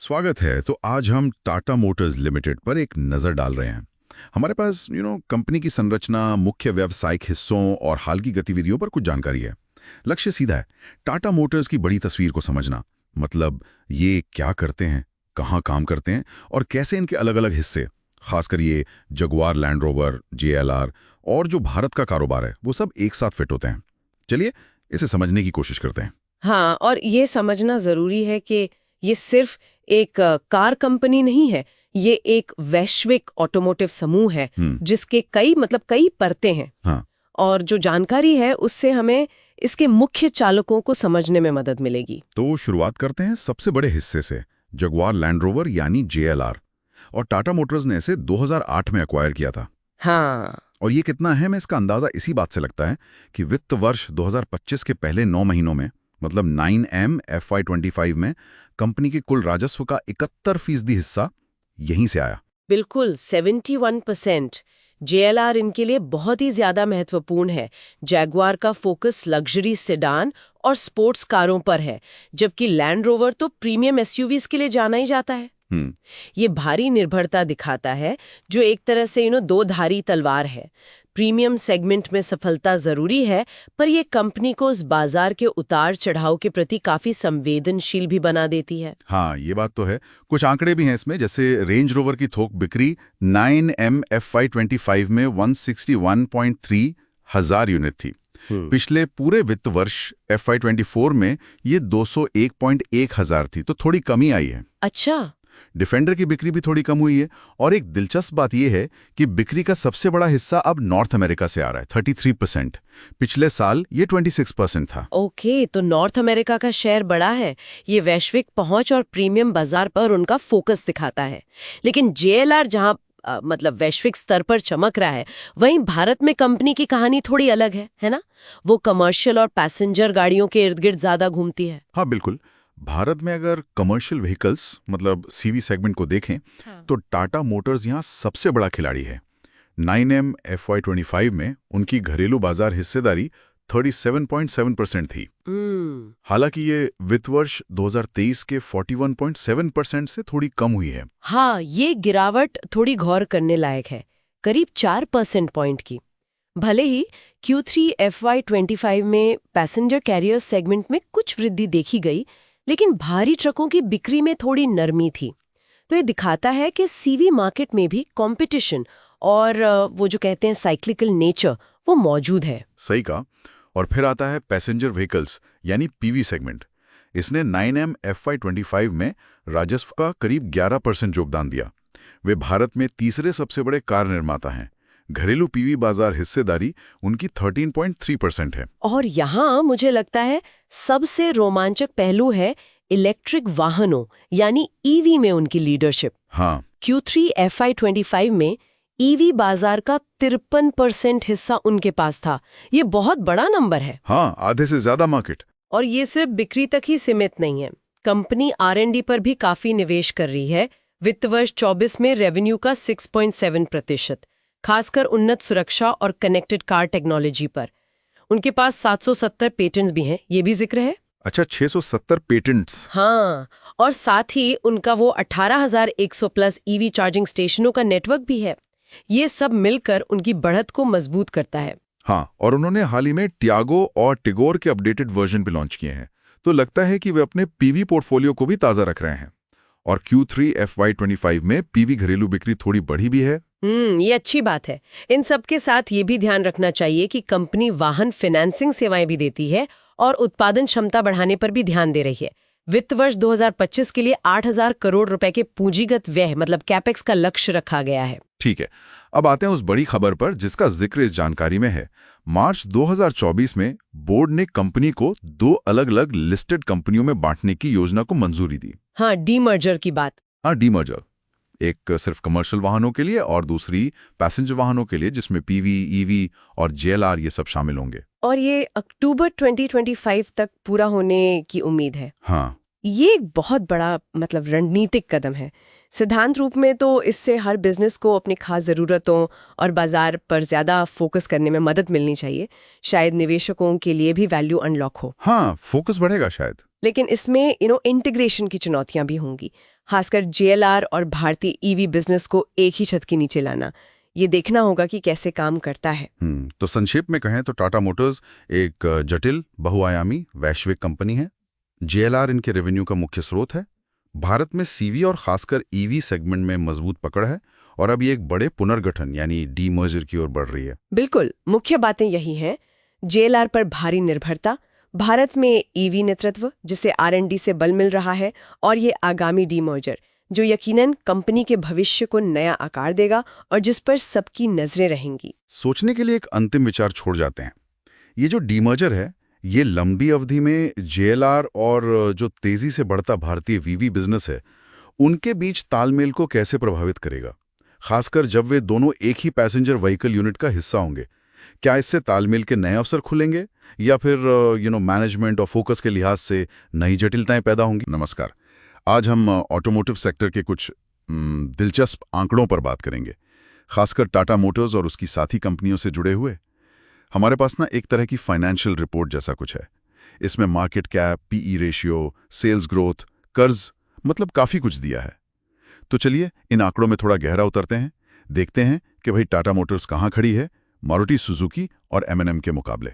स्वागत है। तो आज हम टाटा मोटर्स लिमिटेड पर एक नज़र डाल रहे हैं। हमारे पास कंपनी की संरचना, मुख्य व्यावसायिक हिस्सों और हाल की गतिविधियों पर कुछ जानकारी है। लक्ष्य सीधा है, टाटा मोटर्स की बड़ी तस्वीर को समझना। मतलब ये क्या करते हैं, कहाँ काम करते हैं और कैसे इनके अलग अलग हिस्से, खासकर ये जगुआर लैंड रोवर, JLR और जो भारत का कारोबार है, वो सब एक साथ फिट होते हैं। चलिए इसे समझने की कोशिश करते हैं। हाँ, और ये समझना जरूरी है कि ये सिर्फ एक कार कंपनी नहीं है। ये एक वैश्विक ऑटोमोटिव समूह है जिसके कई परतें हैं। हाँ, और जो जानकारी है उससे हमें इसके मुख्य चालकों को समझने में मदद मिलेगी। तो शुरुआत करते हैं सबसे बड़े हिस्से से, जगुआर लैंड रोवर यानी JLR। और टाटा मोटर्स ने इसे 2008 में एक्वायर किया था। हाँ, और ये कितना अहम है इसका अंदाजा इसी बात से लगता है कि वित्त वर्ष 2025 के पहले 9 महीनों में, मतलब 9M FY25 में, कंपनी के कुल राजस्व का 71% हिस्सा यहीं से आया। बिल्कुल 71%। JLR इनके लिए बहुत ही ज्यादा महत्वपूर्ण है। जैगुआर का फोकस लग्जरी सेडान और स्पोर्ट्स कारों पर है, जबकि लैंड रोवर तो प्रीमियम SUVs के लिए जाना ही जाता है। हम्म ये भारी निर्भरता दिखाता है, जो एक तरह से दो धारी तलवार है। प्रीमियम सेगमेंट में सफलता जरूरी है, पर ये कंपनी को उस बाजार के उतार चढ़ाव के प्रति काफी संवेदनशील भी बना देती है। हाँ, ये बात तो है। कुछ आंकड़े भी हैं इसमें, जैसे रेंज रोवर की थोक बिक्री 9M FY25 में 161.3 हजार यूनिट थी। पिछले पूरे वित्त वर्ष FY24 में ये 201.1 हजार थी, तो थोड़ी कमी आई है। अच्छा। डिफेंडर की बिक्री भी थोड़ी कम हुई है। और एक दिलचस्प बात यह है कि बिक्री का सबसे बड़ा हिस्सा अब नॉर्थ अमेरिका से आ रहा है, 33%। पिछले साल ये 26% था। ओके, तो नॉर्थ अमेरिका का शेयर बड़ा है। ये वैश्विक पहुंच और प्रीमियम बाजार पर उनका फोकस दिखाता है। लेकिन JLR जहां मतलब वैश्विक स्तर पर चमक रहा है, वहीं भारत में कंपनी की कहानी थोड़ी अलग है ना? वो कमर्शियल और पैसेंजर गाड़ियों के इर्द गिर्द ज्यादा घूमती है। हाँ बिल्कुल। भारत में अगर कमर्शियल व्हीकल्स मतलब CV सेगमेंट को देखें, हाँ। तो टाटा मोटर्स यहाँ सबसे बड़ा खिलाड़ी है। 9M FY25 में उनकी घरेलू बाजार हिस्सेदारी 37.7% थी। हालांकि ये वित्त वर्ष 2023 के 41.7% से थोड़ी कम हुई है। हाँ, ये गिरावट थोड़ी गौर करने लायक है, करीब 4% पॉइंट की। भले ही Q3 FY25 में पैसेंजर कैरियर सेगमेंट में कुछ वृद्धि देखी गई, लेकिन भारी ट्रकों की बिक्री में थोड़ी नरमी थी। तो ये दिखाता है कि CV मार्केट में भी कंपटीशन और वो जो कहते हैं साइक्लिकल नेचर, वो मौजूद है। सही कहा। और फिर आता है पैसेंजर व्हीकल्स यानी PV सेगमेंट। इसने 9M FY25 में राजस्व का करीब 11% योगदान दिया। वे भारत में तीसरे सबसे बड़े कार निर्माता हैं। घरेलू PV बाजार हिस्सेदारी उनकी 13.3% है। और यहाँ मुझे लगता है सबसे रोमांचक पहलू है इलेक्ट्रिक वाहनों यानी EV में उनकी लीडरशिप। हाँ, Q3 FY25 में EV बाजार का 53% हिस्सा उनके पास था। ये बहुत बड़ा नंबर है। हाँ, आधे से ज्यादा मार्केट। और ये सिर्फ बिक्री तक ही सीमित नहीं है। कंपनी R&D पर भी काफी निवेश कर रही है। वित्त वर्ष 24 में रेवेन्यू का 6.7%, खासकर उन्नत सुरक्षा और कनेक्टेड कार टेक्नोलॉजी पर। उनके पास 770 पेटेंट्स भी हैं, ये भी जिक्र है। अच्छा, 670 पेटेंट्स। हाँ, और साथ ही उनका वो 18,100 प्लस EV चार्जिंग स्टेशनों का नेटवर्क भी है। ये सब मिलकर उनकी बढ़त को मजबूत करता है। हाँ, और उन्होंने हाल ही में टियागो और टिगोर के अपडेटेड वर्जन भी लॉन्च किए हैं। तो लगता है कि वे अपने PV पोर्टफोलियो को भी ताज़ा रख रहे हैं। और Q3 FY25 में PV घरेलू बिक्री थोड़ी बढ़ी भी है। ये अच्छी बात है। इन सब के साथ ये भी ध्यान रखना चाहिए कि कंपनी वाहन फाइनेंसिंग सेवाएं भी देती है और उत्पादन क्षमता बढ़ाने पर भी ध्यान दे रही है। वित्त वर्ष 2025 के लिए 8,000 करोड़ रुपए के पूंजीगत व्यय मतलब कैपेक्स का लक्ष्य रखा गया है। ठीक है, अब आते हैं उस बड़ी खबर पर जिसका जिक्र इस जानकारी में है। मार्च 2024 में बोर्ड ने कंपनी को 2 अलग-अलग लिस्टेड कंपनियों में बांटने की योजना को मंजूरी दी। हाँ, डीमर्जर की बात। हाँ, डीमर्जर। एक सिर्फ कमर्शियल वाहनों के लिए और दूसरी पैसेंजर वाहनों के लिए, जिसमें PV, EV और JLR ये सब शामिल होंगे। और ये अक्टूबर 2025 तक पूरा होने की उम्मीद है। हाँ, ये एक बहुत बड़ा मतलब रणनीतिक कदम है। सिद्धांत रूप में तो इससे हर बिजनेस को अपनी खास ज़रूरतों और बाजार पर ज़्यादा फोकस करने में मदद मिलनी चाहिए। शायद निवेशकों के लिए भी वैल्यू अनलॉक हो। हाँ, फोकस बढ़ेगा शायद। लेकिन इसमें इंटीग्रेशन की चुनौतियां भी होंगी। खासकर जेएलआर और भारतीय ईवी बिजनेस को एक ही छत के नीचे लाना, ये देखना होगा कि कैसे काम करता है। तो संक्षेप में कहें तो टाटा मोटर्स एक जटिल बहुआयामी वैश्विक कंपनी है। जेएलआर इनके रेवेन्यू का मुख्य स्रोत है। भारत में सीवी और खासकर ईवी सेगमेंट में मजबूत पकड़ है और अब ये एक बड़े पुनर्गठन यानी डीमर्जर की ओर बढ़ रही है। बिल्कुल, मुख्य बातें यही हैं। जेएलआर पर भारी निर्भरता, भारत में ईवी नेतृत्व जिसे आरएनडी से बल मिल रहा है, और ये आगामी डीमर्जर जो यकीनन कंपनी के भविष्य को नया आकार देगा और जिस पर सबकी नजरें रहेंगी। सोचने के लिए एक अंतिम विचार छोड़ जाते हैं। ये जो डीमर्जर है, ये लंबी अवधि में जेएलआर और जो तेजी से बढ़ता भारतीय वीवी बिजनेस है, उनके बीच तालमेल को कैसे प्रभावित करेगा, खासकर जब वे दोनों एक ही पैसेंजर व्हीकल यूनिट का हिस्सा होंगे। क्या इससे तालमेल के नए अवसर खुलेंगे या फिर मैनेजमेंट और फोकस के लिहाज से नई जटिलताएं पैदा होंगी? नमस्कार, आज हम ऑटोमोटिव सेक्टर के कुछ दिलचस्प आंकड़ों पर बात करेंगे, खासकर टाटा मोटर्स और उसकी साथी कंपनियों से जुड़े हुए। हमारे पास ना एक तरह की फाइनेंशियल रिपोर्ट जैसा कुछ है। इसमें market cap, PE ratio, sales growth, कर्ज, मतलब काफी कुछ दिया है। तो चलिए इन आंकड़ों में थोड़ा गहरा उतरते हैं, देखते हैं कि भाई टाटा मोटर्स कहाँ खड़ी है मारुति सुजुकी और एमएनएम के मुकाबले।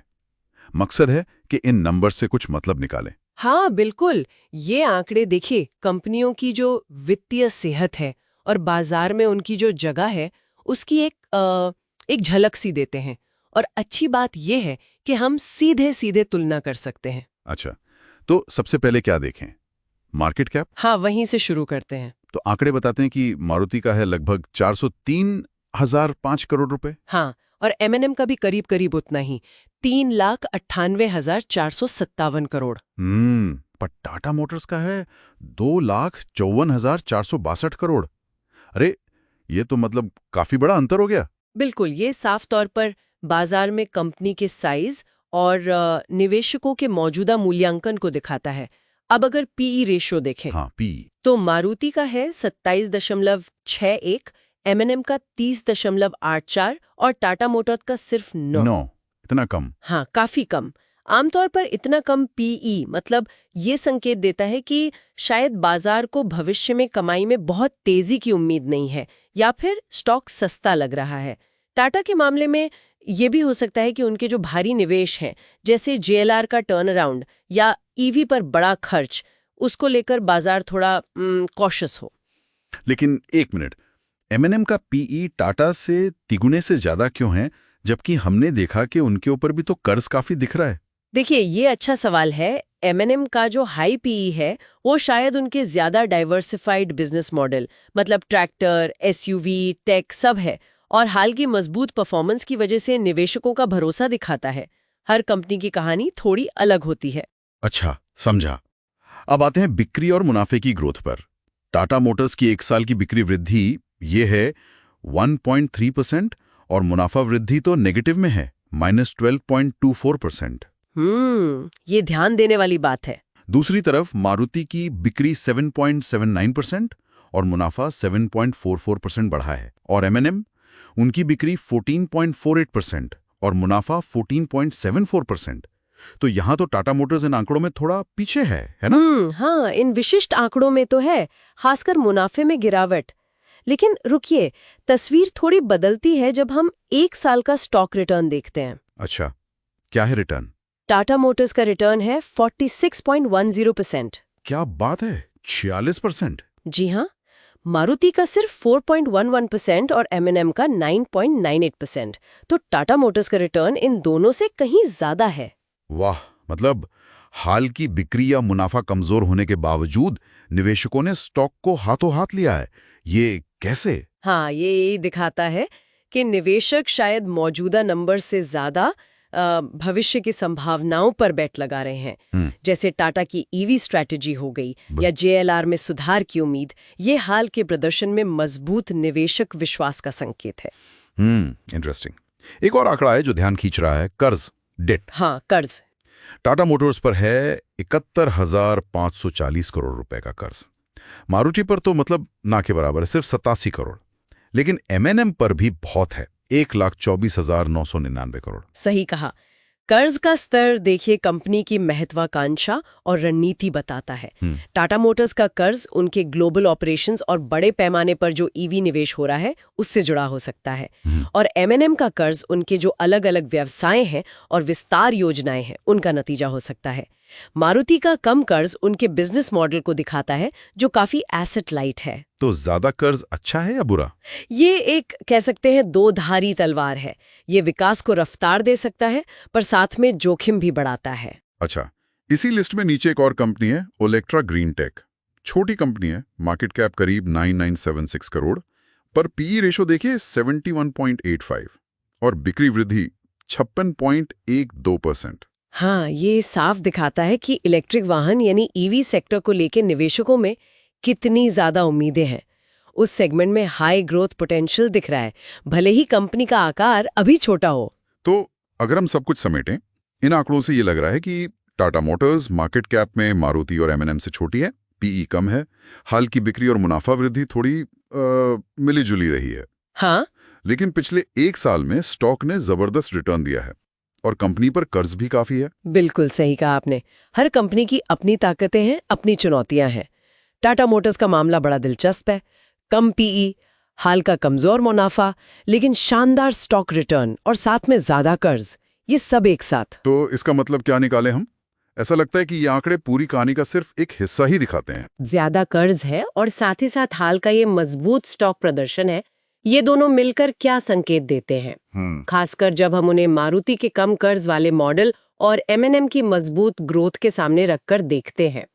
मकसद है कि इन नंबर से कुछ मतलब निकालें। हाँ बिल्कुल, ये आंकड़े देखिए कंपनियों की जो वित्तीय सेहत है और बाजार में उनकी जो जगह है उसकी एक झलक सी देते हैं। और अच्छी बात यह है कि हम सीधे सीधे तुलना कर सकते हैं। अच्छा, तो सबसे पहले क्या देखें? Market cap? हाँ, वहीं से शुरू करते हैं। तो आंकड़े बताते हैं कि मारुति का है लगभग 403,005 करोड़ रुपए। हाँ, और एमएनएम का भी करीब करीब उतना ही, 3,98,457 करोड़। पर टाटा मोटर्स का है 2,54,462 करोड़। अरे, ये तो मतलब काफी बड़ा अंतर हो गया। बिल्कुल, ये साफ तौर पर बाजार में कंपनी के साइज और निवेशकों के मौजूदा मूल्यांकन को दिखाता है। अब अगर पीई रेशियो देखें, हाँ, पी तो मारुति का है 27.61, एमएनएम का 30.84 और टाटा मोटर्स का सिर्फ 9। इतना कम? हाँ, काफी कम। आमतौर पर इतना कम पीई मतलब ये संकेत देता है कि शायद बाजार को भविष्य में कमाई में बहुत तेजी की उम्मीद नहीं है या फिर स्टॉक सस्ता लग रहा है। टाटा के मामले में ये भी हो सकता है कि उनके जो भारी निवेश हैं, जैसे जेएलआर का टर्न अराउंड या ईवी पर बड़ा खर्च, उसको लेकर बाजार थोड़ा कॉशियस हो। लेकिन एक मिनट, एमएनएम का पीई टाटा से तिगुने से ज्यादा क्यों है, जबकि हमने देखा कि उनके ऊपर भी तो कर्ज काफी दिख रहा है? देखिए, ये अच्छा सवाल है। एमएनएम का जो हाई पीई है वो शायद उनके ज्यादा डाइवर्सिफाइड बिजनेस मॉडल, मतलब ट्रैक्टर, एसयूवी, टेक सब है, और हाल की मजबूत परफॉर्मेंस की वजह से निवेशकों का भरोसा दिखाता है। हर कंपनी की कहानी थोड़ी अलग होती है। अच्छा, समझा। अब आते हैं बिक्री और मुनाफे की ग्रोथ पर। टाटा मोटर्स की एक साल की बिक्री वृद्धि ये है 1.3% और मुनाफा वृद्धि तो नेगेटिव में है, -12.24%। ये ध्यान देने वाली बात है। दूसरी तरफ मारुति की बिक्री 7.79% और मुनाफा 7.44% बढ़ा है, और एमएनएम उनकी बिक्री 14.48% और मुनाफा 14.74%। तो यहां तो टाटा मोटर्स इन आंकड़ों में थोड़ा पीछे है ना? हाँ, इन विशिष्ट आंकड़ों में तो है, खासकर मुनाफे में गिरावट। लेकिन रुकिए, तस्वीर थोड़ी बदलती है जब हम एक साल का स्टॉक रिटर्न देखते हैं। अच्छा, क्या है रिटर्न? टाटा मोटर्स का रिटर्न है 46.10%। क्या बात है, 46%? जी हाँ, मारुति का सिर्फ 4.11% और एमएनएम का 9.98%। तो टाटा मोटर्स का रिटर्न इन दोनों से कहीं ज्यादा है। वाह, मतलब हाल की बिक्री या मुनाफा कमजोर होने के बावजूद निवेशकों ने स्टॉक को हाथों हाथ लिया है। ये कैसे? हाँ, ये यही दिखाता है कि निवेशक शायद मौजूदा नंबर से ज्यादा भविष्य की संभावनाओं पर बेट लगा रहे हैं। जैसे टाटा की ईवी स्ट्रैटेजी हो गई या जेएलआर में सुधार की उम्मीद। ये हाल के प्रदर्शन में मजबूत निवेशक विश्वास का संकेत है। इंटरेस्टिंग। एक और आंकड़ा है जो ध्यान खींच रहा है, कर्ज, डेट। हाँ, कर्ज। टाटा मोटर्स पर है 71,540 करोड़ रुपए का कर्ज। मारुति पर तो मतलब ना के बराबर है, सिर्फ 87 करोड़। लेकिन एमएनएम पर भी बहुत है, 1,24,999 करोड़। सही कहा। कर्ज का स्तर देखिए कंपनी की महत्वाकांक्षा और रणनीति बताता है। टाटा मोटर्स का कर्ज उनके ग्लोबल ऑपरेशंस और बड़े पैमाने पर जो ईवी निवेश हो रहा है उससे जुड़ा हो सकता है। और एमएनएम का कर्ज उनके जो अलग अलग व्यवसाय हैं और विस्तार योजनाएं हैं उनका नतीजा हो सकता है। मारुति का कम कर्ज उनके बिजनेस मॉडल को दिखाता है जो काफी एसेट लाइट है। तो ज्यादा कर्ज अच्छा है या बुरा? ये एक कह सकते हैं दो धारी तलवार है। ये विकास को रफ्तार दे सकता है पर साथ में जोखिम भी बढ़ाता है। अच्छा, इसी लिस्ट में नीचे एक और कंपनी है, ओलेक्ट्रा ग्रीन टेक। छोटी कंपनी है, मार्केट कैप करीब 9976 करोड़, पर पीई रेशो देखिए 71.85 और बिक्री वृद्धि 56.12%। हाँ, ये साफ दिखाता है कि इलेक्ट्रिक वाहन यानी ईवी सेक्टर को लेकर निवेशकों में कितनी ज्यादा उम्मीदें हैं। उस सेगमेंट में हाई ग्रोथ पोटेंशियल दिख रहा है, भले ही कंपनी का आकार अभी छोटा हो। तो अगर हम सब कुछ समेटें, इन आंकड़ों से ये लग रहा है कि टाटा मोटर्स मार्केट कैप में मारुति और एमएनएम से छोटी है, पीई कम है, हाल की बिक्री और मुनाफा वृद्धि थोड़ी मिली-जुली रही है। हाँ, लेकिन पिछले 1 साल में स्टॉक ने जबरदस्त रिटर्न दिया है और कंपनी पर कर्ज भी काफी है। बिल्कुल सही कहा आपने। हर कंपनी की अपनी ताकतें हैं, अपनी चुनौतियां हैं। टाटा मोटर्स का मामला बड़ा दिलचस्प है। कम पीई, हाल का कमजोर मुनाफा, लेकिन शानदार स्टॉक रिटर्न और साथ में ज्यादा कर्ज, ये सब एक साथ। तो इसका मतलब क्या निकाले हम? ऐसा लगता है कि ये आंकड़े पूरी कहानी का सिर्फ एक हिस्सा ही दिखाते हैं। ज्यादा कर्ज है और साथ ही साथ हाल का ये मजबूत स्टॉक प्रदर्शन है। ये दोनों मिलकर क्या संकेत देते हैं, खासकर जब हम उन्हें मारुति के कम कर्ज वाले मॉडल और एमएनएम की मजबूत ग्रोथ के सामने रखकर देखते हैं।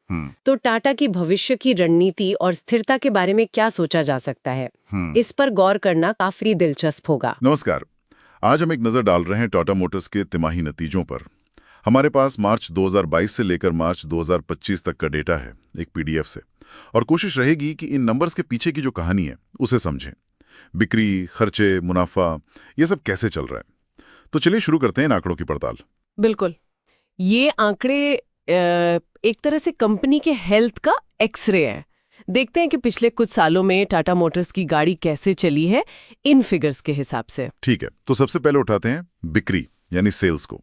तो टाटा की भविष्य की रणनीति और स्थिरता के बारे में क्या सोचा जा सकता है, इस पर गौर करना काफी दिलचस्प होगा। नमस्कार, आज हम एक नजर डाल रहे हैं टाटा मोटर्स के तिमाही नतीजों पर। हमारे पास मार्च 2022 से लेकर मार्च 2025 तक का डेटा है, एक पीडीएफ से, और कोशिश रहेगी कि इन नंबर्स के पीछे की जो कहानी है उसे समझें। बिक्री, खर्चे, मुनाफा, ये सब कैसे चल रहा है। तो चलिए शुरू करते हैं इन आंकड़ों की पड़ताल। बिल्कुल, ये आंकड़े एक तरह से कंपनी के हेल्थ का एक्सरे है। देखते हैं कि पिछले कुछ सालों में टाटा मोटर्स की गाड़ी कैसे चली है इन फिगर्स के हिसाब से। ठीक है, तो सबसे पहले उठाते हैं बिक्री यानी सेल्स को।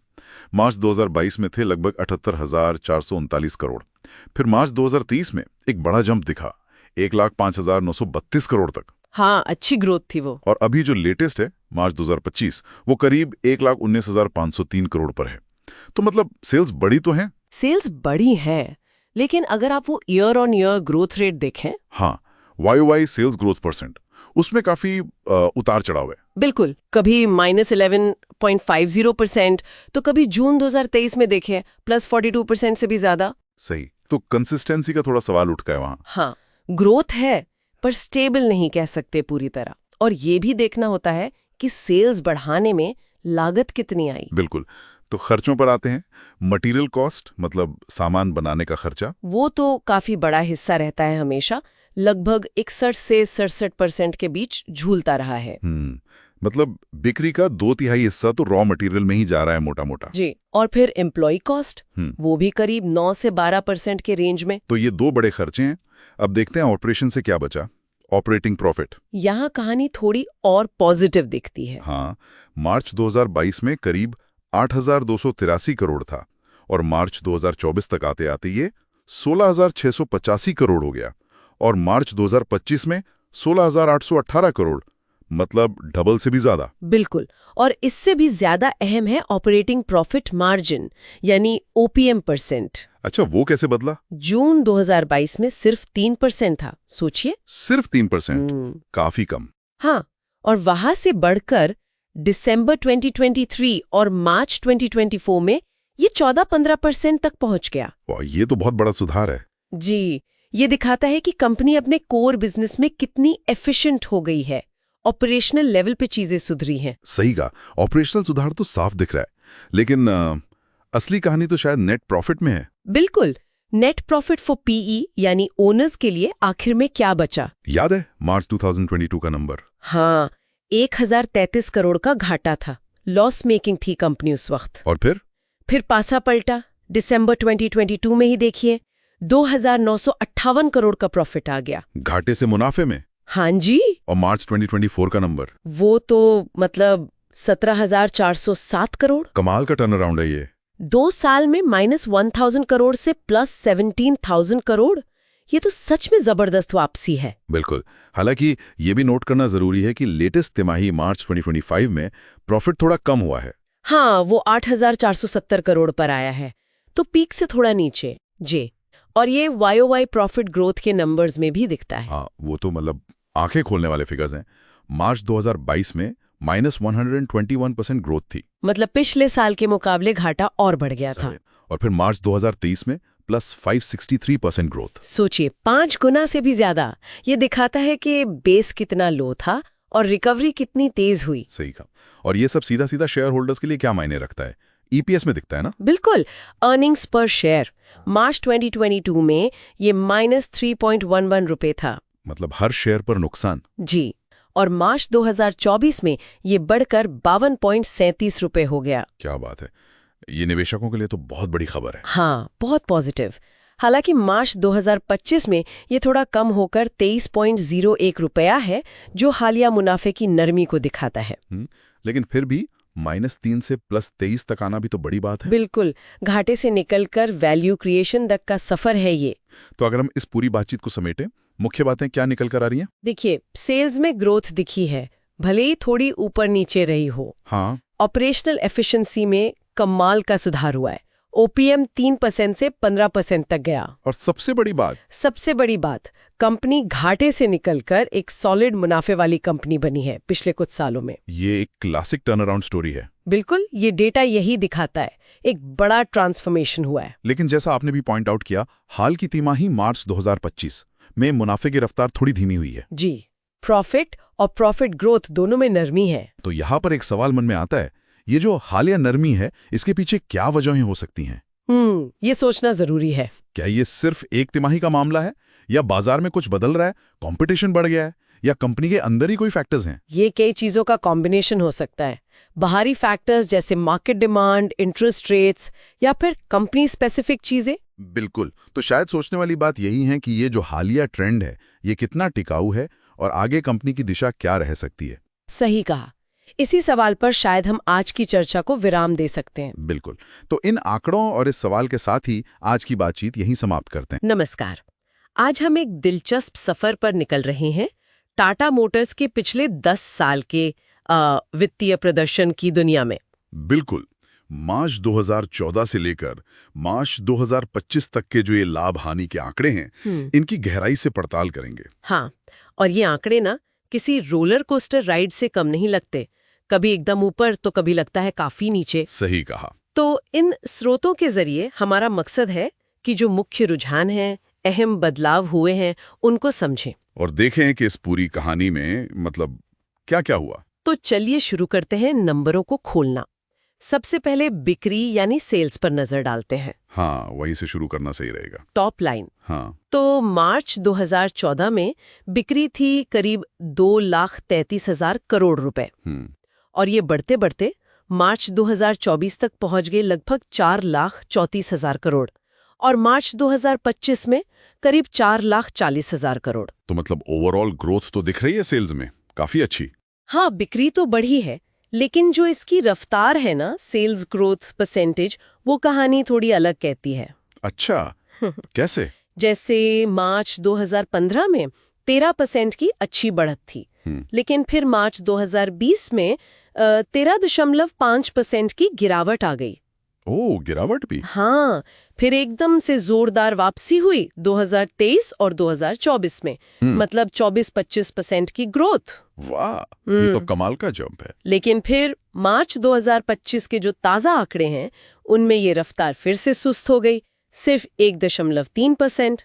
मार्च 2022 में थे लगभग 78,439 करोड़। फिर मार्च 2030 में एक बड़ा जंप दिखा, 1,05,932 करोड़ तक। हाँ, अच्छी ग्रोथ थी वो। और अभी जो लेटेस्ट है मार्च 2025, वो करीब 1,19,503 करोड़ पर है। तो मतलब सेल्स बड़ी तो हैं। सेल्स बड़ी है, लेकिन अगर आप वो year on year growth rate देखें, हाँ, YOY सेल्स ग्रोथ परसेंट, उसमें काफी उतार चढ़ाव है। बिल्कुल, कभी -11.50% तो कभी जून 2023 में देखें +42% से भी ज्यादा। सही, तो कंसिस्टेंसी का थोड़ा सवाल उठता है वहां। हाँ, ग्रोथ है पर स्टेबल नहीं कह सकते पूरी तरह। और ये भी देखना होता है कि सेल्स बढ़ाने में लागत कितनी आई। बिल्कुल, तो खर्चों पर आते हैं। मटेरियल कॉस्ट मतलब सामान बनाने का खर्चा, वो तो काफी बड़ा हिस्सा रहता है हमेशा, लगभग 61 से 67% के बीच झूलता रहा है। मतलब बिक्री का 2/3 हिस्सा तो रॉ मटेरियल में ही जा रहा है मोटा मोटा। जी, और फिर एम्प्लॉय कॉस्ट, वो भी करीब 9 से 12% के रेंज में। तो ये दो बड़े खर्चे हैं। अब देखते हैं ऑपरेशन से क्या बचा, ऑपरेटिंग प्रॉफिट। यहाँ कहानी थोड़ी और पॉजिटिव दिखती है। हाँ, मार्च 2022 में करीब 8,283 करोड़ था और मार्च 2024 तक आते आते ये 16,685 करोड़ हो गया और मार्च 2025 में 16,818 करोड़, मतलब डबल से भी ज्यादा। बिल्कुल, और इससे भी ज्यादा अहम है ऑपरेटिंग प्रॉफिट मार्जिन यानी ओपीएम %। अच्छा, वो कैसे बदला? जून 2022 में सिर्फ 3% था, सोचिए। सिर्फ 3%, काफी कम। हाँ, और वहां से बढ़कर दिसंबर 2023 और मार्च 2024 में ये 14-15% तक पहुंच गया। ये तो बहुत बड़ा सुधार है। जी, ये दिखाता है कि कंपनी अपने कोर बिजनेस में कितनी एफिशिएंट हो गई है। ऑपरेशनल लेवल पे चीजें सुधरी हैं। सही कहा, ऑपरेशनल सुधार तो साफ दिख रहा है, लेकिन असली कहानी तो शायद नेट प्रॉफिट में है। बिल्कुल, नेट प्रॉफिट फॉर पीई यानी ओनर्स के लिए आखिर में क्या बचा? याद है मार्च 2022 का नंबर? हाँ, 1,033 करोड़ का घाटा था। लॉस मेकिंग थी कंपनी उस वक्त। और फिर पासा पलटा। दिसंबर 2022 में ही देखिए 2,958 करोड़ का प्रॉफिट आ गया। घाटे से मुनाफे में। हाँ जी। और मार्च 2024 का नंबर? वो तो मतलब 17,407 करोड़। कमाल का टर्न अराउंड है ये। 2 साल में -1,000 करोड़ से +17,000 करोड़। ये तो सच में जबरदस्त वापसी है। बिल्कुल। हालांकि ये भी नोट करना जरूरी है कि लेटेस्ट तिमाही मार्च 2025 में प्रॉफिट थोड़ा कम हुआ है। हाँ, वो 8,470 करोड़ पर आया है, तो पीक से थोड़ा नीचे। जी, और ये YOY प्रॉफिट ग्रोथ के नंबर्स में भी दिखता है। हाँ, वो तो मतलब आंखें खोलने वाले फिगर्स हैं। मार्च 2022 में -121% ग्रोथ थी। मतलब पिछले साल के मुकाबले घाटा और बढ़ गया था। और फिर मार्च 2023 में +563% ग्रोथ। सोचिए, 5 गुना से भी ज्यादा। ये दिखाता है कि बेस कितना लो था और रिकवरी कितनी तेज हुई। सही कहा। और ये सब सीधा सीधा शेयर होल्डर्स के लिए क्या मायने रखता है? EPS में दिखता है ना? बिल्कुल। अर्निंग्स पर शेयर मार्च 2022 में ये -3.11 रुपए था। मतलब हर शेयर पर नुकसान। जी, और मार्च 2024 में ये बढ़कर 52.37 रुपए हो गया। क्या बात है, ये निवेशकों के लिए तो बहुत बड़ी खबर है। हाँ, बहुत पॉजिटिव। हालांकि मार्च 2025 में ये थोड़ा कम होकर 23.01 रुपया है, जो हालिया मुनाफे की नरमी को दिखाता है। लेकिन फिर भी -3 से +23 तक आना भी तो बड़ी बात है। बिल्कुल, घाटे से निकलकर वैल्यू क्रिएशन तक का सफर है ये। तो अगर हम इस पूरी बातचीत को समेटें, मुख्य बातें क्या निकल कर आ रही हैं? देखिए, सेल्स में ग्रोथ दिखी है, भले ही थोड़ी ऊपर नीचे रही हो। हाँ। ऑपरेशनल एफिशिएंसी में कमाल का सुधार हुआ है। OPM 3% से 15% तक गया। और सबसे बड़ी बात, कंपनी घाटे से निकलकर एक सॉलिड मुनाफे वाली कंपनी बनी है पिछले कुछ सालों में। ये एक क्लासिक टर्न अराउंड स्टोरी है। बिल्कुल, ये डेटा यही दिखाता है, एक बड़ा ट्रांसफॉर्मेशन हुआ है। लेकिन जैसा आपने भी पॉइंट आउट किया, हाल की तिमाही मार्च 2025 में मुनाफे की रफ्तार थोड़ी धीमी हुई है। जी, प्रॉफिट और प्रॉफिट ग्रोथ दोनों में नरमी है। तो यहाँ पर एक सवाल मन में आता है, ये जो हालिया नरमी है, इसके पीछे क्या वजहें हो सकती हैं? ये सोचना जरूरी है। क्या ये सिर्फ एक तिमाही का मामला है, या बाजार में कुछ बदल रहा है, कंपटीशन बढ़ गया है, या कंपनी के अंदर ही कोई फैक्टर्स हैं? ये कई चीजों का कॉम्बिनेशन हो सकता है। बाहरी फैक्टर्स जैसे मार्केट डिमांड, इंटरेस्ट रेट्स, या फिर कंपनी स्पेसिफिक चीजें। बिल्कुल। तो शायद सोचने वाली बात यही है कि ये जो हालिया ट्रेंड है, ये कितना टिकाऊ है और आगे कंपनी की दिशा क्या रह सकती है। सही कहा। इसी सवाल पर शायद हम आज की चर्चा को विराम दे सकते हैं। बिल्कुल। तो इन आंकड़ों और इस सवाल के साथ ही आज की बातचीत यहीं समाप्त करते हैं। नमस्कार। आज हम एक दिलचस्प सफर पर निकल रहे हैं, टाटा मोटर्स के पिछले 10 साल के वित्तीय प्रदर्शन की दुनिया में। बिल्कुल। मार्च 2014 से लेकर मार्च 2025 तक के जो ये लाभ हानि के आंकड़े हैं, इनकी गहराई से पड़ताल करेंगे। हाँ, और ये आंकड़े ना किसी रोलर कोस्टर राइड से कम नहीं लगते। कभी एकदम ऊपर तो कभी लगता है काफी नीचे। सही कहा। तो इन स्रोतों के जरिए हमारा मकसद है कि जो मुख्य रुझान हैं, अहम बदलाव हुए हैं, उनको समझें और देखें कि इस पूरी कहानी में मतलब क्या-क्या हुआ। तो चलिए शुरू करते हैं नंबरों को खोलना। सबसे पहले बिक्री यानी सेल्स पर नजर डालते हैं। हाँ, वहीं से शुरू करना सही रहेगा। Top line. हाँ। तो मार्च 2014 में बिक्री थी करीब 2,33,000 करोड़ रुपए, और ये बढ़ते बढ़ते मार्च 2024 तक पहुंच गए लगभग 4,34,000 करोड़, और मार्च 2025 में करीब 4,40,000 करोड़। तो मतलब ओवरऑल ग्रोथ तो दिख रही है सेल्स में, काफी अच्छी। हाँ, बिक्री तो बढ़ी है, लेकिन जो इसकी रफ्तार है ना, सेल्स ग्रोथ परसेंटेज, वो कहानी थोड़ी अलग कहती है। अच्छा, कैसे? जैसे मार्च 2015 में 13% की अच्छी बढ़त थी, लेकिन फिर मार्च 2020 में 13.5% की गिरावट आ गई। ओह, गिरावट भी? हाँ, फिर एकदम से जोरदार वापसी हुई 2023 और 2024 में, मतलब 24-25% की ग्रोथ। वाह, ये तो कमाल का जंप है। लेकिन फिर मार्च 2025 के जो ताजा आंकड़े हैं, उनमें ये रफ्तार फिर से सुस्त हो गई, सिर्फ 1.3%।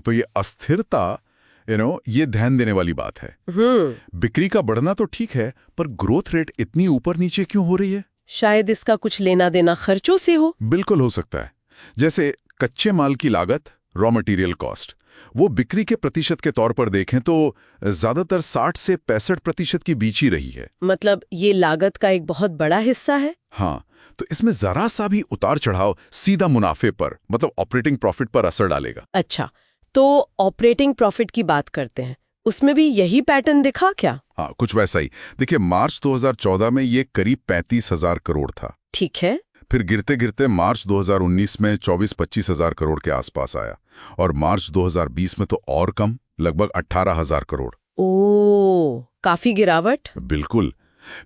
तो ये अस्थिरता, ये ध्यान देने वाली बात है। बिक्री का बढ़ना तो ठीक है, पर ग्रोथ रेट इतनी ऊपर नीचे क्यों हो रही है? शायद इसका कुछ लेना देना खर्चों से हो। बिल्कुल हो सकता है। जैसे कच्चे माल की लागत, रॉ मटेरियल कॉस्ट, वो बिक्री के प्रतिशत के तौर पर देखें तो ज्यादातर 60 से 65% की बीच ही रही है। मतलब ये लागत का एक बहुत बड़ा हिस्सा है। हाँ, तो इसमें जरा सा भी उतार चढ़ाव सीधा मुनाफे पर, मतलब ऑपरेटिंग प्रॉफिट पर असर डालेगा। अच्छा, तो ऑपरेटिंग प्रॉफिट की बात करते हैं। उसमें भी यही पैटर्न दिखा क्या? हाँ, कुछ वैसा ही। देखिए, मार्च 2014 में ये करीब 35,000 करोड़ था। ठीक है। फिर गिरते गिरते मार्च 2019 में 24-25 हजार करोड़ के आसपास आया, और मार्च 2020 में तो और कम, लगभग 18,000 करोड़। ओ, काफी गिरावट। बिल्कुल।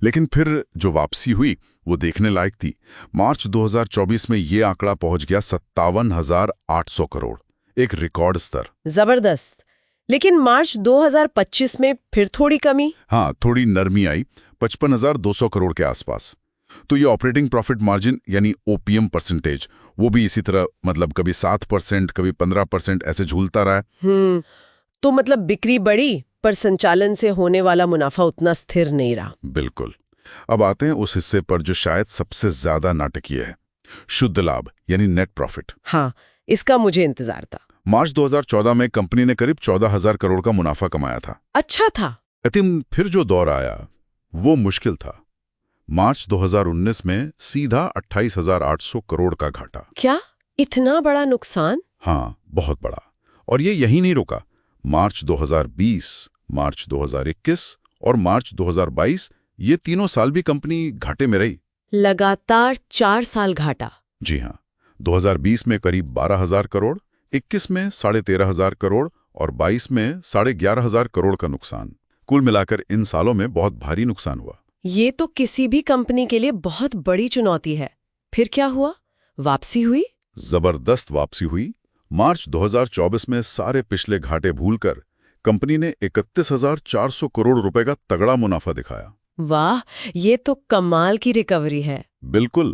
लेकिन फिर जो वापसी हुई वो देखने लायक थी। मार्च 2024 में ये आंकड़ा पहुंच गया 57,800 करोड़, एक रिकॉर्ड स्तर। जबरदस्त। लेकिन मार्च 2025 में फिर थोड़ी कमी। हाँ, थोड़ी नरमी आई, 55,200 करोड़ के आसपास। तो ये ऑपरेटिंग प्रॉफिट मार्जिन यानी ओपीएम परसेंटेज, वो भी इसी तरह, मतलब कभी 7%, कभी 15% ऐसे झूलता रहा है। तो मतलब बिक्री बढ़ी पर संचालन से होने वाला मुनाफा उतना स्थिर नहीं रहा। बिल्कुल। अब आते हैं उस हिस्से पर जो शायद सबसे ज्यादा नाटकीय है, शुद्ध लाभ यानी नेट प्रॉफिट। हाँ, इसका मुझे इंतजार था। मार्च 2014 में कंपनी ने करीब 14,000 करोड़ का मुनाफा कमाया था। अच्छा था। लेकिन फिर जो दौर आया वो मुश्किल था। मार्च 2019 में सीधा 28,800 करोड़ का घाटा। क्या इतना बड़ा नुकसान? हाँ, बहुत बड़ा। और ये यही नहीं रुका। मार्च 2020, मार्च 2021 और मार्च 2022, ये तीनों साल भी कंपनी घाटे में रही। लगातार 4 साल घाटा। जी हाँ, 2020 में करीब 12,000 करोड़, 21 में 13,500 करोड़ और 22 में 11,500 करोड़ का नुकसान। कुल मिलाकर इन सालों में बहुत भारी नुकसान हुआ। ये तो किसी भी कंपनी के लिए बहुत बड़ी चुनौती है। फिर क्या हुआ? वापसी हुई? जबरदस्त वापसी हुई। मार्च 2024 में सारे पिछले घाटे भूलकर कंपनी ने 31,400 करोड़ रुपए का तगड़ा मुनाफा दिखाया। वाह, ये तो कमाल की रिकवरी है। बिल्कुल।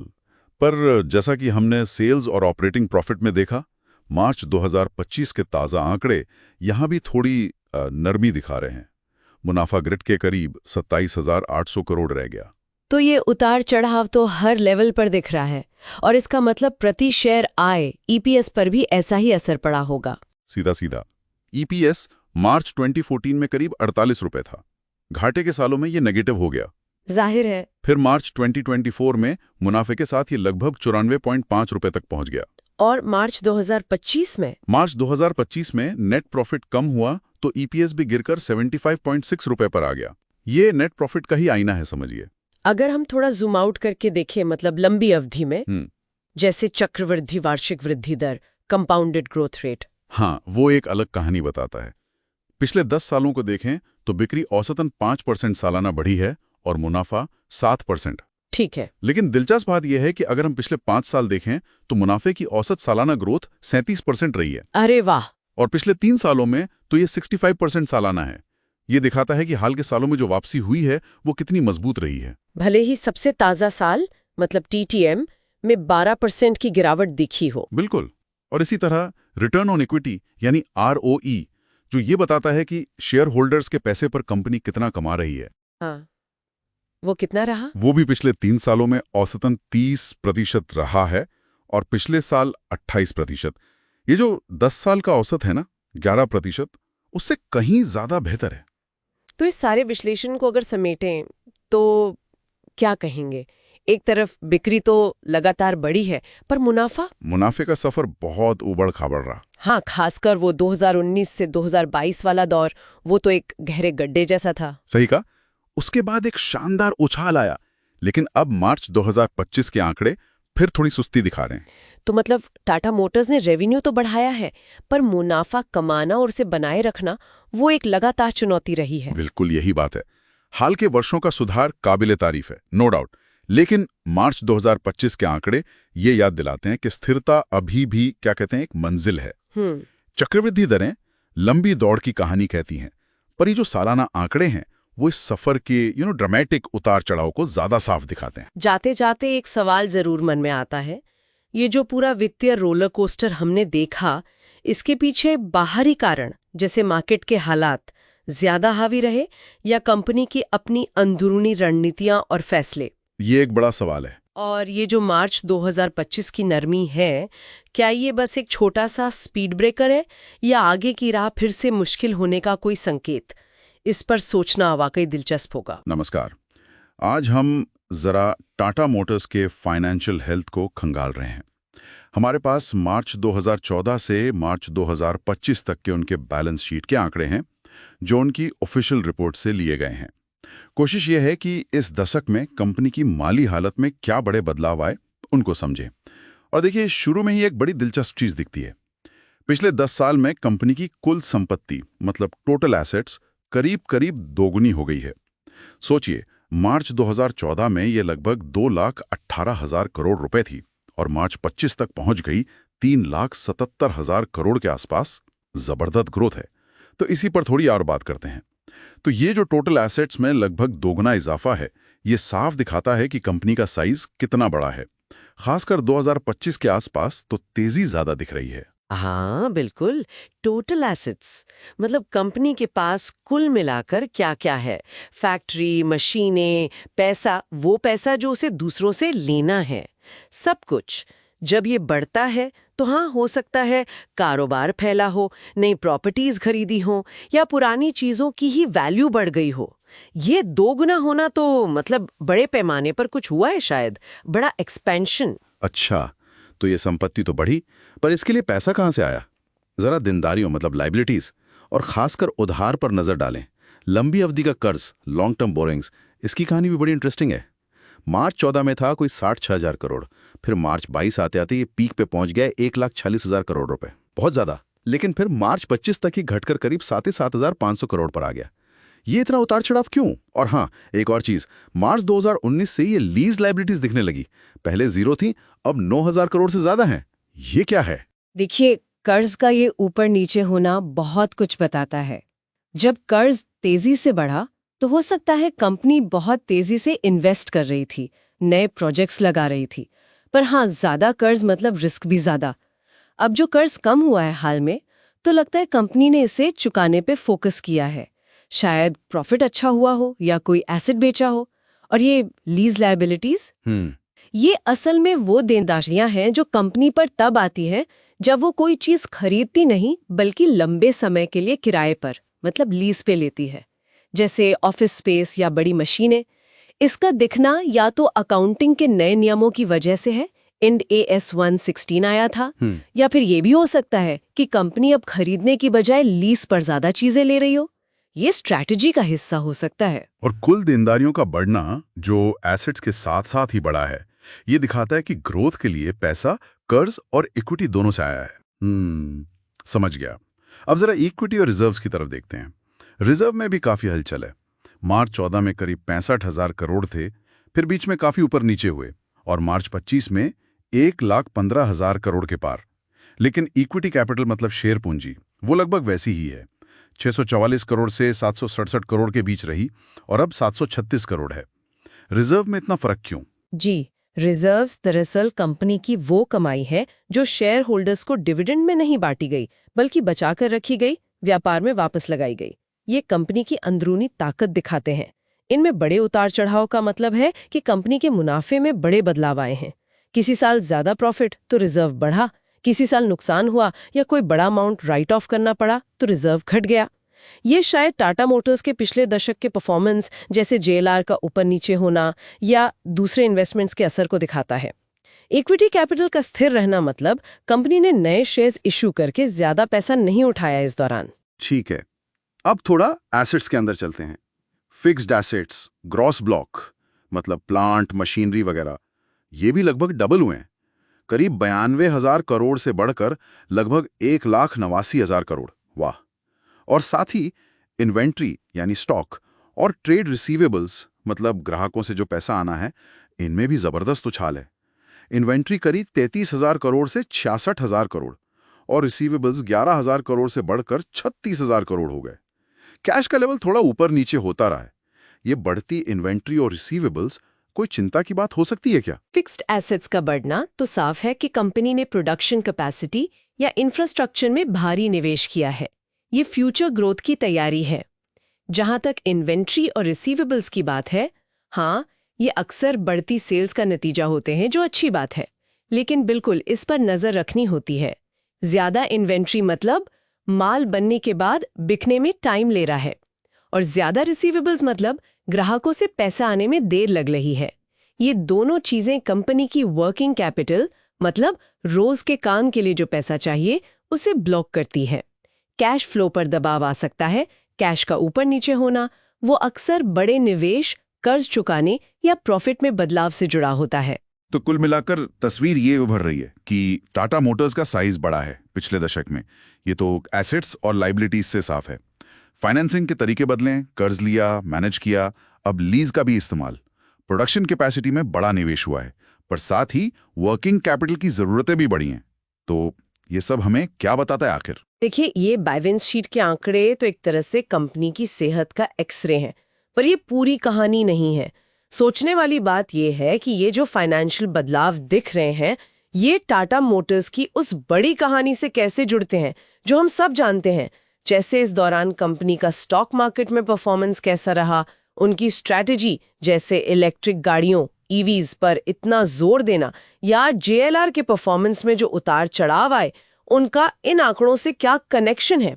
पर जैसा कि हमने सेल्स और ऑपरेटिंग प्रॉफिट में देखा, मार्च 2025 के ताज़ा आंकड़े यहां भी थोड़ी नरमी दिखा रहे हैं। मुनाफा ग्रिड के करीब 27,800 करोड़ रह गया। तो ये उतार चढ़ाव तो हर लेवल पर दिख रहा है, और इसका मतलब प्रति शेयर आय ईपीएस पर भी ऐसा ही असर पड़ा होगा। सीधा सीधा ईपीएस मार्च 2014 में करीब 48 रुपए था। घाटे के सालों में ये नेगेटिव हो गया। जाहिर है। फिर मार्च 2024 में मुनाफे के साथ ये लगभग 94.5 रुपए तक पहुंच गया। और मार्च 2025 में? मार्च 2025 में नेट प्रॉफिट कम हुआ तो ईपीएस भी गिरकर 75.6 रुपए पर आ गया। ये नेट प्रॉफिट का ही आईना है, समझिए। अगर हम थोड़ा जूम आउट करके देखें, मतलब लंबी अवधि में, जैसे चक्रवृद्धि वार्षिक वृद्धि दर, कंपाउंडेड ग्रोथ रेट। हाँ, वो एक अलग कहानी बताता है। पिछले 10 सालों को देखें तो बिक्री औसतन 5% सालाना बढ़ी है और मुनाफा 7%। ठीक है। लेकिन दिलचस्प बात यह है कि अगर हम पिछले 5 साल देखें तो मुनाफे की औसत सालाना ग्रोथ 37% रही है। अरे वाह। और पिछले 3 सालों में तो ये 65% सालाना है। ये दिखाता है कि हाल के सालों में जो वापसी हुई है वो कितनी मजबूत रही है। भले ही सबसे ताज़ा साल, मतलब टीटीएम, में 12% की गिरावट दिखी हो। बिल्कुल। और इसी तरह रिटर्न ऑन इक्विटी यानी आरओई, जो ये बताता है कि शेयर होल्डर्स के पैसे पर कंपनी कितना कमा रही है। हाँ, वो कितना रहा? वो भी पिछले 3 सालों में औसतन 30% रहा है और पिछले साल 28%। ये जो 10 साल का औसत है ना, 11%, उससे कहीं ज्यादा बेहतर है। तो इस सारे विश्लेषण को अगर समेटें तो क्या कहेंगे? एक तरफ बिक्री तो लगातार बढ़ी है, पर मुनाफे का सफर बहुत उबड़-खाबड़ रहा। हाँ, खासकर वो 2019 से 2022 वाला दौर, वो तो एक गहरे गड्ढे जैसा था। सही कहा। उसके बाद एक शानदार उछाल आया, लेकिन अब मार्च 2025 के आंकड़े फिर थोड़ी सुस्ती दिखा रहे हैं। तो मतलब टाटा मोटर्स ने रेवेन्यू तो बढ़ाया है, पर मुनाफा कमाना और उसे बनाए रखना वो एक लगातार चुनौती रही है। बिल्कुल यही बात है। हाल के वर्षों का सुधार काबिले तारीफ है, नो डाउट। लेकिन मार्च 2025 के आंकड़े ये याद दिलाते हैं कि स्थिरता अभी भी, क्या कहते हैं, एक मंजिल है। चक्रवृद्धि दरें लंबी दौड़ की कहानी कहती हैं, पर ये जो सालाना आंकड़े हैं वो इस सफर के ड्रामेटिक उतार चढ़ाव को ज्यादा साफ दिखाते हैं। जाते जाते एक सवाल जरूर मन में आता है, ये जो पूरा वित्तीय रोलर कोस्टर हमने देखा, इसके पीछे बाहरी कारण जैसे मार्केट के हालात ज्यादा हावी रहे या कंपनी की अपनी अंदरूनी रणनीतियां और फैसले? ये एक बड़ा सवाल है। और ये जो मार्च 2025 की नरमी है, क्या ये बस एक छोटा सा स्पीड ब्रेकर है या आगे की राह फिर से मुश्किल होने का कोई संकेत? इस पर सोचना वाकई दिलचस्प होगा। नमस्कार। आज हम जरा टाटा मोटर्स के फाइनेंशियल हेल्थ को खंगाल रहे हैं। हमारे पास मार्च 2014 से मार्च 2025 तक के उनके बैलेंस शीट के आंकड़े हैं, जो उनकी ऑफिशियल रिपोर्ट से लिए गए हैं। कोशिश यह है कि इस दशक में कंपनी की माली हालत में क्या बड़े बदलाव आए, उनको समझें। और देखिए, शुरू में ही एक बड़ी दिलचस्प चीज दिखती है। पिछले 10 साल में कंपनी की कुल संपत्ति मतलब टोटल एसेट्स करीब करीब दोगुनी हो गई है। सोचिए, मार्च 2014 में ये लगभग 2,18,000 करोड़ रुपए थी और मार्च 25 तक पहुंच गई 3,77,000 करोड़ के आसपास। जबरदस्त ग्रोथ है। तो इसी पर थोड़ी और बात करते हैं। तो ये जो टोटल एसेट्स में लगभग दोगुना इजाफा है, ये साफ दिखाता है कि कंपनी का साइज कितना बड़ा है। खासकर 2025 के आसपास तो तेजी ज्यादा दिख रही है। हाँ बिल्कुल, टोटल एसेट्स मतलब कंपनी के पास कुल मिलाकर क्या क्या है। फैक्ट्री, मशीनें, पैसा, वो पैसा जो उसे दूसरों से लेना है, सब कुछ। जब ये बढ़ता है तो हाँ, हो सकता है कारोबार फैला हो, नई प्रॉपर्टीज खरीदी हो या पुरानी चीजों की ही वैल्यू बढ़ गई हो। ये दोगुना होना तो मतलब बड़े पैमाने पर कुछ हुआ है शायद, बड़ा एक्सपेंशन। अच्छा, तो ये संपत्ति तो बढ़ी, पर इसके लिए पैसा कहाँ से आया? जरा देनदारियों मतलब लाइबिलिटीज और खासकर उधार पर नजर डालें। लंबी अवधि का कर्ज, लॉन्ग टर्म बोरिंग्स, इसकी कहानी भी बड़ी इंटरेस्टिंग है। मार्च 14 में था कोई 66,000 करोड़, फिर मार्च 22 आते आते ये पीक पे पहुंच गया 1,40,000 करोड़ रुपए, बहुत ज्यादा। लेकिन फिर मार्च 25 तक ही घटकर करीब 7,500 करोड़ पर आ गया। ये इतना उतार चढ़ाव क्यों? और हाँ, एक और चीज, मार्च 2019 से ये लीज लाइबिलिटीज दिखने लगी। पहले 0 थी, अब 9,000 करोड़ से ज्यादा हैं। ये क्या है? देखिए, कर्ज का ये ऊपर नीचे होना बहुत कुछ बताता है। जब कर्ज तेजी से बढ़ा तो हो सकता है कंपनी बहुत तेजी से इन्वेस्ट कर रही थी, नए प्रोजेक्ट्स लगा रही थी। पर हाँ, ज्यादा कर्ज मतलब रिस्क भी ज्यादा। अब जो कर्ज कम हुआ है हाल में, तो लगता है कंपनी ने इसे चुकाने पे फोकस किया है। शायद प्रॉफिट अच्छा हुआ हो या कोई एसेट बेचा हो। और ये लीज लायबिलिटीज, ये असल में वो देनदारियां हैं जो कंपनी पर तब आती हैं जब वो कोई चीज खरीदती नहीं बल्कि लंबे समय के लिए किराए पर मतलब लीज पे लेती है, जैसे ऑफिस स्पेस या बड़ी मशीनें। इसका दिखना या तो अकाउंटिंग के नए नियमों की वजह से है, इंड AS 116 आया था, या फिर ये भी हो सकता है कि कंपनी अब खरीदने की बजाय लीज पर ज्यादा चीजें ले रही हो। ये स्ट्रैटेजी का हिस्सा हो सकता है। और कुल देनदारियों का बढ़ना जो एसेट्स के साथ साथ ही बढ़ा है, ये दिखाता है कि ग्रोथ के लिए पैसा कर्ज और इक्विटी दोनों से आया है। समझ गया। अब जरा इक्विटी और रिजर्व्स की तरफ देखते हैं। रिजर्व में भी काफी हलचल है। मार्च 14 में करीब 65,000 करोड़ थे, फिर बीच में काफी ऊपर नीचे हुए और मार्च 25 में 1,15,000 करोड़ के पार। लेकिन इक्विटी कैपिटल मतलब शेयर पूंजी, वो लगभग वैसी ही है। 644 करोड़ से 767 करोड़ के बीच रही और अब 736 करोड़ है। रिजर्व में इतना फर्क क्यों? जी, रिजर्व्स दरअसल कंपनी की वो कमाई है जो शेयर होल्डर्स को डिविडेंड में नहीं बांटी गई बल्कि बचाकर रखी गई, व्यापार में वापस लगाई गई। ये कंपनी की अंदरूनी ताकत दिखाते हैं। इनमें बड़े उतार चढ़ाव का मतलब है कि कंपनी के मुनाफे में बड़े बदलाव आए हैं। किसी साल ज्यादा प्रॉफिट तो रिजर्व बढ़ा, किसी साल नुकसान हुआ या कोई बड़ा अमाउंट राइट ऑफ करना पड़ा तो रिजर्व घट गया। ये शायद टाटा मोटर्स के पिछले दशक के परफॉर्मेंस जैसे JLR का ऊपर नीचे होना या दूसरे इन्वेस्टमेंट्स के असर को दिखाता है। इक्विटी कैपिटल का स्थिर रहना मतलब कंपनी ने नए शेयर्स इशू करके ज्यादा पैसा नहीं उठाया इस दौरान। ठीक है, अब थोड़ा एसेट्स के अंदर चलते हैं। फिक्स्ड एसेट्स, ग्रॉस ब्लॉक मतलब प्लांट, मशीनरी वगैरह, ये भी लगभग डबल हुए हैं। करीब 92,000 करोड़ से बढ़कर लगभग 1,89,000 करोड़। वाह! और साथ ही इन्वेंट्री यानी स्टॉक और ट्रेड रिसीवेबल्स मतलब ग्राहकों से जो पैसा आना है, इनमें भी जबरदस्त उछाल है। इन्वेंट्री करीब 33,000 करोड़ से 66,000 करोड़ और रिसीवेबल्स 11,000 करोड़ से बढ़कर 36,000 करोड़ हो गए। कैश का लेवल थोड़ा ऊपर नीचे होता रहा है। ये बढ़ती इन्वेंट्री और रिसीवेबल्स कोई चिंता की बात हो सकती है क्या? फिक्स्ड एसेट्स का बढ़ना तो साफ है कि कंपनी ने प्रोडक्शन कैपेसिटी या इंफ्रास्ट्रक्चर में भारी निवेश किया है। ये फ्यूचर ग्रोथ की तैयारी है। जहां तक इन्वेंट्री और रिसीवेबल्स की बात है, हाँ, ये अक्सर बढ़ती सेल्स का नतीजा होते हैं, जो अच्छी बात है। लेकिन बिल्कुल इस पर नजर रखनी होती है। ज्यादा इन्वेंट्री मतलब माल बनने के बाद बिकने में टाइम ले रहा है, और ज्यादा रिसीवेबल्स मतलब ग्राहकों से पैसा आने में देर लग रही है। ये दोनों चीजें कंपनी की वर्किंग कैपिटल मतलब रोज के काम के लिए जो पैसा चाहिए उसे ब्लॉक करती है। कैश फ्लो पर दबाव आ सकता है, कैश का ऊपर नीचे होना वो अक्सर बड़े निवेश, कर्ज चुकाने या प्रॉफिट में बदलाव से जुड़ा होता है। तो कुल मिलाकर तस्वीर ये उभर रही है कि टाटा मोटर्स का साइज बड़ा है पिछले दशक में। ये तो एसेट्स और लाइबिलिटीज से साफ है। फाइनेंसिंग के तरीके बदलें, कर्ज लिया, मैनेज किया, अब लीज का भी इस्तेमाल। प्रोडक्शन कैपेसिटी में बड़ा निवेश हुआ है, पर साथ ही वर्किंग कैपिटल की जरूरतें भी बढ़ी हैं। तो ये सब हमें क्या बताता है आखिर? देखिए, ये बैलेंस शीट के आंकड़े तो एक तरह से कंपनी की सेहत का एक्सरे हैं, पर ये पूरी कहानी नहीं है। सोचने वाली बात यह है कि ये जो फाइनेंशियल बदलाव दिख रहे हैं, ये टाटा मोटर्स की उस बड़ी कहानी से कैसे जुड़ते हैं जो हम सब जानते हैं। जैसे इस दौरान कंपनी का स्टॉक मार्केट में परफॉर्मेंस कैसा रहा, उनकी स्ट्रैटेजी जैसे इलेक्ट्रिक गाड़ियों ईवीज पर इतना जोर देना, या जेएलआर के परफॉर्मेंस में जो उतार चढ़ाव आए, उनका इन आंकड़ों से क्या कनेक्शन है।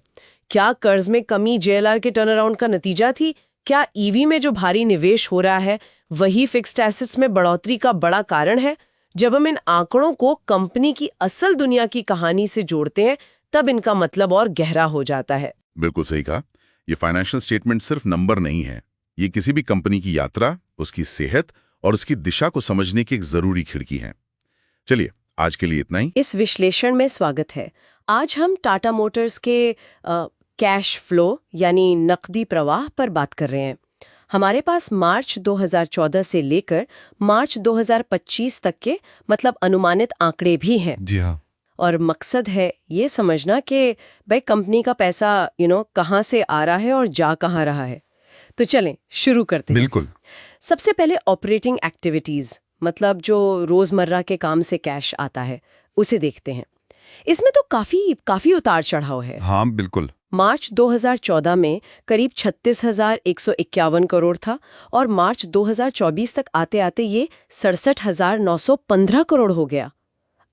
क्या कर्ज में कमी जेएलआर के टर्नअराउंड का नतीजा थी? क्या ईवी में जो भारी निवेश हो रहा है वही फिक्स्ड एसेट्स में बढ़ोतरी का बड़ा कारण है? जब हम इन आंकड़ों को कंपनी की असल दुनिया की कहानी से जोड़ते हैं, तब इनका मतलब और गहरा हो जाता है। बिल्कुल सही कहा। ये फाइनेंशियल स्टेटमेंट सिर्फ नंबर नहीं है, ये किसी भी कंपनी की यात्रा, उसकी सेहत और उसकी दिशा को समझने की एक जरूरी खिड़की है। चलिए, आज के लिए इतना ही। इस विश्लेषण में स्वागत है। आज हम टाटा मोटर्स के कैश फ्लो यानी नकदी प्रवाह पर बात कर रहे हैं। हमारे पास मार्च 2014 से लेकर मार्च 2025 तक के मतलब अनुमानित आंकड़े भी हैं। जी हाँ। और मकसद है ये समझना कि भाई कंपनी का पैसा कहाँ से आ रहा है और जा कहाँ रहा है। तो चलें शुरू करते हैं। बिल्कुल। सबसे पहले ऑपरेटिंग एक्टिविटीज, मतलब जो रोजमर्रा के काम से कैश आता है, उसे देखते हैं। इसमें तो काफी उतार चढ़ाव है। हाँ बिल्कुल। मार्च 2014 में करीब 36,151 करोड़ था और मार्च 2024 तक आते आते ये 67,915 करोड़ हो गया।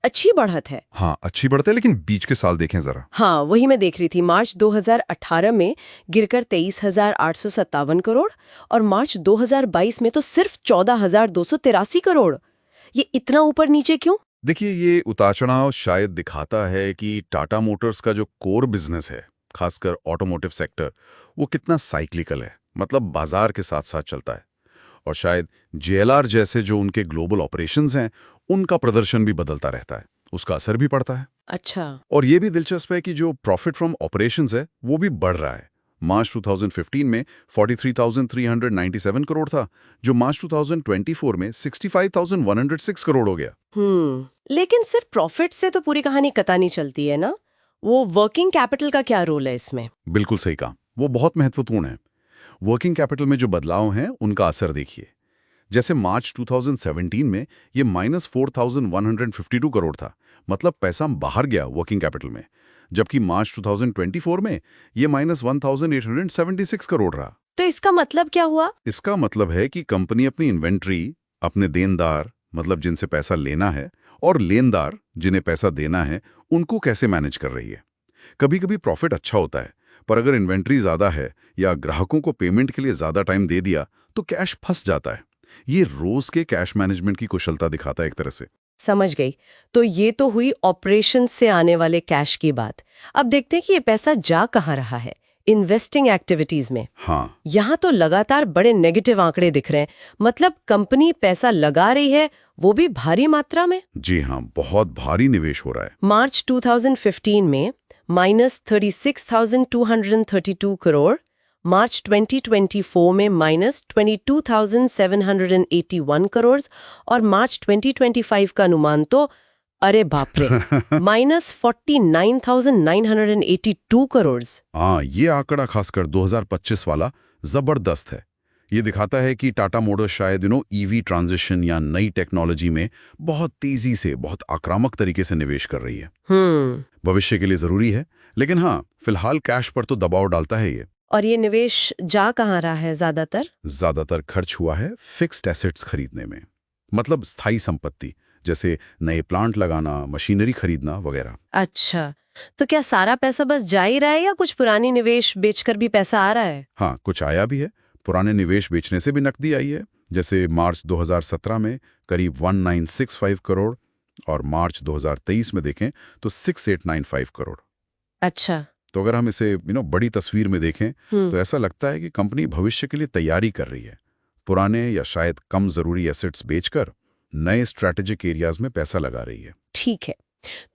अच्छी बढ़त है। हाँ, अच्छी बढ़त है, लेकिन बीच के साल देखें जरा। हाँ, वही मैं देख रही थी। मार्च 2018 में गिरकर 23,857 करोड़ और मार्च 2022 में तो सिर्फ 14,283 करोड़। ये इतना ऊपर नीचे क्यों? देखिए, ये उतार चढ़ाव शायद दिखाता है कि टाटा मोटर्स का जो कोर बिजनेस है, खासकर ऑटोमोटिव सेक्टर, वो कितना साइक्लिकल है, मतलब बाजार के साथ साथ चलता है। और शायद जेएलआर जैसे जो उनके ग्लोबल ऑपरेशंस हैं, उनका प्रदर्शन भी बदलता रहता है, उसका असर भी पड़ता है। अच्छा। और ये भी दिलचस्प है कि जो प्रॉफिट फ्रॉम ऑपरेशंस है वो भी बढ़ रहा है। मार्च 2015 में 43,397 करोड़ था, जो मार्च 2024 में 65,106 करोड़ हो गया। लेकिन सिर्फ प्रॉफिट से तो पूरी कहानी कता नहीं चलती है ना। वो वर्किंग कैपिटल का क्या रोल है इसमें? बिल्कुल सही कहा, वो बहुत महत्वपूर्ण है। वर्किंग कैपिटल में जो बदलाव हैं उनका असर देखिए। जैसे मार्च 2017 में ये -4,152 करोड़ था, मतलब पैसा बाहर गया वर्किंग कैपिटल में, जबकि मार्च 2024 में ये -1,876 करोड़ रहा। तो इसका मतलब क्या हुआ? इसका मतलब है कि कंपनी अपनी इन्वेंट्री, अपने देनदार मतलब जिनसे पैसा लेना है, और लेनदार जिन्हें पैसा देना है, उनको कैसे मैनेज कर रही है। कभी कभी प्रॉफिट अच्छा होता है, पर अगर इन्वेंट्री ज्यादा है या ग्राहकों को पेमेंट के लिए ज्यादा टाइम दे दिया तो कैश फंस जाता है। ये रोज के कैश मैनेजमेंट की कुशलता दिखाता है एक तरह से। समझ गई। तो ये तो हुई ऑपरेशन से आने वाले कैश की बात। अब देखते हैं कि ये पैसा जा कहाँ रहा है। इन्वेस्टिंग एक्टिविटीज में हाँ, यहाँ तो लगातार बड़े नेगेटिव आंकड़े दिख रहे हैं। मतलब कंपनी पैसा लगा रही है, वो भी भारी मात्रा में। जी हाँ, बहुत भारी निवेश हो रहा है। मार्च 2015 में -36,232 करोड़, मार्च 2024 में -22,781 करोड़ और मार्च 2025 का अनुमान तो अरे बाप रे -49,982 करोड़। हाँ, ये आंकड़ा खासकर 2025 वाला जबरदस्त है। ये दिखाता है कि टाटा मोटर्स शायद ईवी ट्रांजिशन या नई टेक्नोलॉजी में बहुत तेजी से, बहुत आक्रामक तरीके से निवेश कर रही है। भविष्य के लिए जरूरी है, लेकिन हाँ, फिलहाल कैश पर तो दबाव डालता है ये। और ये निवेश जा कहाँ रहा है? ज्यादातर खर्च हुआ है फिक्स्ड एसेट्स खरीदने में, मतलब स्थायी संपत्ति, जैसे नए प्लांट लगाना, मशीनरी खरीदना वगैरह। अच्छा, तो क्या सारा पैसा बस जा ही रहा है या कुछ पुरानी निवेश बेचकर भी पैसा आ रहा है? हाँ, कुछ आया भी है। पुराने निवेश बेचने से भी नकदी आई है। जैसे मार्च 2017 में करीब 1965 करोड़ और मार्च 2023 में देखें तो 6895 करोड़। अच्छा, तो अगर हम इसे बड़ी तस्वीर में देखें तो ऐसा लगता है कि कंपनी भविष्य के लिए तैयारी कर रही है, पुराने या शायद कम जरूरी एसेट्स बेचकर नए स्ट्रैटेजिक एरियाज में पैसा लगा रही है। ठीक है,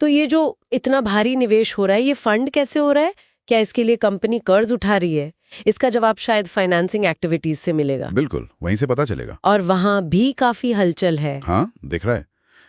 तो ये जो इतना भारी निवेश हो रहा है, ये फंड कैसे हो रहा है? क्या इसके लिए कंपनी कर्ज उठा रही है? इसका जवाब शायद फाइनेंसिंग एक्टिविटीज से मिलेगा। बिल्कुल, वहीं से पता चलेगा। और वहां भी काफी हलचल है। हाँ, दिख रहा है।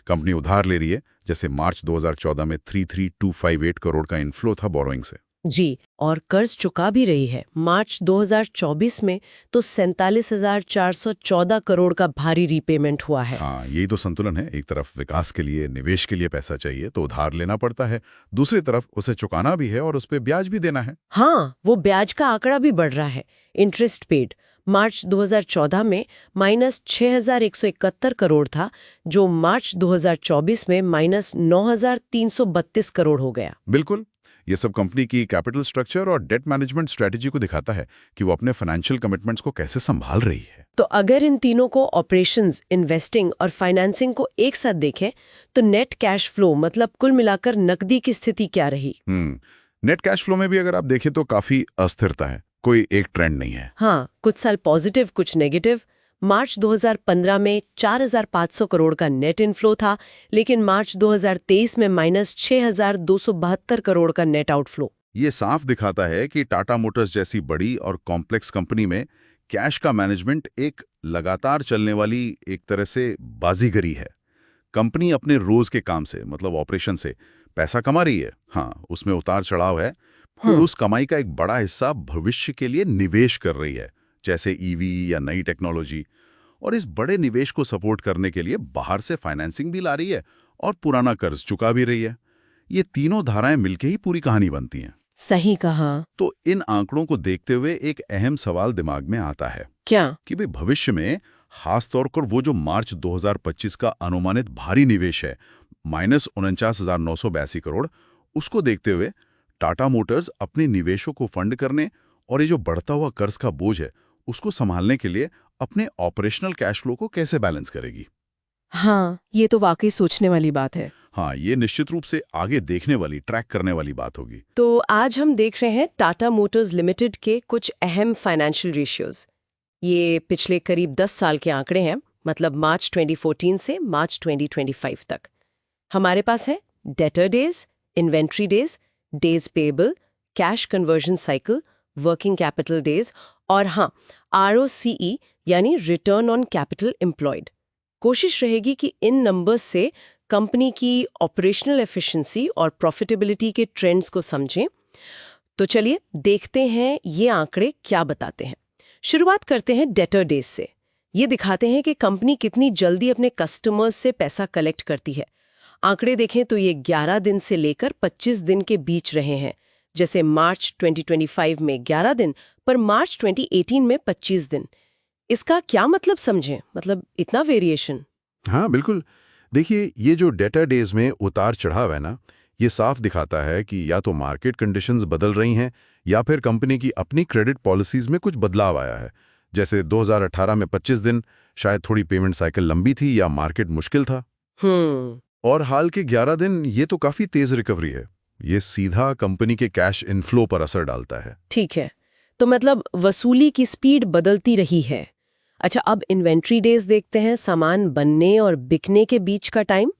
कंपनी उधार ले रही है, जैसे मार्च 2014 में 33,258 करोड़ का इनफ्लो था बोरोइंग से। जी, और कर्ज चुका भी रही है। मार्च 2024 में तो 47,414 करोड़ का भारी रीपेमेंट हुआ है। हाँ, यही तो संतुलन है। एक तरफ विकास के लिए, निवेश के लिए पैसा चाहिए तो उधार लेना पड़ता है, दूसरी तरफ उसे चुकाना भी है और उस पर ब्याज भी देना है। हाँ, वो ब्याज का आंकड़ा भी बढ़ रहा है। इंटरेस्ट पेड मार्च 2014 में -6,171 करोड़ था, जो मार्च 2024 में -9,332 करोड़ हो गया। बिल्कुल, ये सब कंपनी की कैपिटल स्ट्रक्चर और डेट मैनेजमेंट स्ट्रेटजी को दिखाता है कि वो अपने फाइनेंशियल कमिटमेंट्स को कैसे संभाल रही है। तो अगर इन तीनों को, ऑपरेशंस, इन्वेस्टिंग और फाइनेंसिंग को एक साथ देखें तो नेट कैश फ्लो मतलब कुल मिलाकर नकदी की स्थिति क्या रही? नेट कैश फ्लो में भी अगर आप देखें तो काफी अस्थिरता है, कोई एक ट्रेंड नहीं है। हाँ, कुछ साल पॉजिटिव, कुछ नेगेटिव। मार्च 2015 में 4,500 करोड़ का नेट इनफ्लो था, लेकिन मार्च 2023 में -6,272 करोड़ का नेट आउटफ्लो। ये साफ दिखाता है कि टाटा मोटर्स जैसी बड़ी और कॉम्प्लेक्स कंपनी में कैश का मैनेजमेंट एक लगातार चलने वाली एक तरह से बाजीगरी है। कंपनी अपने रोज के काम से, मतलब ऑपरेशन से पैसा कमा रही है। हाँ, उसमें उतार चढ़ाव है, फिर उस कमाई का एक बड़ा हिस्सा भविष्य के लिए निवेश कर रही है, जैसे ईवी या नई टेक्नोलॉजी। और इस बड़े निवेश को सपोर्ट करने के लिए बाहर से फाइनेंसिंग भी ला रही है और पुराना कर्ज चुका भी रही है। ये तीनों धाराएं मिलके ही पूरी कहानी बनती हैं। सही कहा। तो इन आंकड़ों को देखते हुए एक अहम सवाल दिमाग में आता है। क्या? कि भाई भविष्य में खासतौर पर वो जो मार्च 2025 का अनुमानित भारी निवेश है, -49,982 करोड़, उसको देखते हुए टाटा मोटर्स अपने निवेशों को फंड करने और ये जो बढ़ता हुआ कर्ज का बोझ है उसको संभालने के लिए अपने ऑपरेशनल कैश फ्लो को कैसे बैलेंस करेगी? हाँ, ये तो वाकई सोचने वाली बात है। हाँ, ये निश्चित रूप से आगे देखने वाली, ट्रैक करने वाली बात होगी। तो आज हम देख रहे हैं टाटा मोटर्स लिमिटेड के कुछ अहम फाइनेंशियल रेशियोज। ये पिछले करीब 10 साल के आंकड़े हैं, मतलब मार्च 2014 से मार्च 2025 तक। हमारे पास है debtor days, inventory days, days payable, cash conversion cycle, working capital days और हाँ, ROCE यानी रिटर्न ऑन कैपिटल एम्प्लॉयड। कोशिश रहेगी कि इन नंबर्स से कंपनी की ऑपरेशनल एफिशिएंसी और प्रॉफिटेबिलिटी के ट्रेंड्स को समझें। तो चलिए देखते हैं ये आंकड़े क्या बताते हैं। शुरुआत करते हैं डेटर डेज से। ये दिखाते हैं कि कंपनी कितनी जल्दी अपने कस्टमर्स से पैसा कलेक्ट करती है। आंकड़े देखें तो ये 11 दिन से लेकर 25 दिन के बीच रहे हैं, जैसे मार्च 2025 में 11 दिन, पर मार्च 2018 में 25 दिन। इसका क्या मतलब समझें? मतलब इतना वेरिएशन? हाँ, बिल्कुल। देखिए, ये जो डेटा डेज में उतार चढ़ाव है ना, ये साफ दिखाता है कि या तो मार्केट कंडीशंस बदल रही हैं या फिर कंपनी की अपनी क्रेडिट पॉलिसीज में कुछ बदलाव आया है। जैसे 2018 में 25 दिन, शायद थोड़ी पेमेंट साइकिल लंबी थी या मार्केट मुश्किल था। और हाल के 11 दिन, ये तो काफी तेज रिकवरी है। ये सीधा कंपनी के कैश इनफ्लो पर असर डालता है। ठीक है, तो मतलब वसूली की स्पीड बदलती रही है। अच्छा, अब इन्वेंट्री डेज देखते हैं, सामान बनने और बिकने के बीच का टाइम।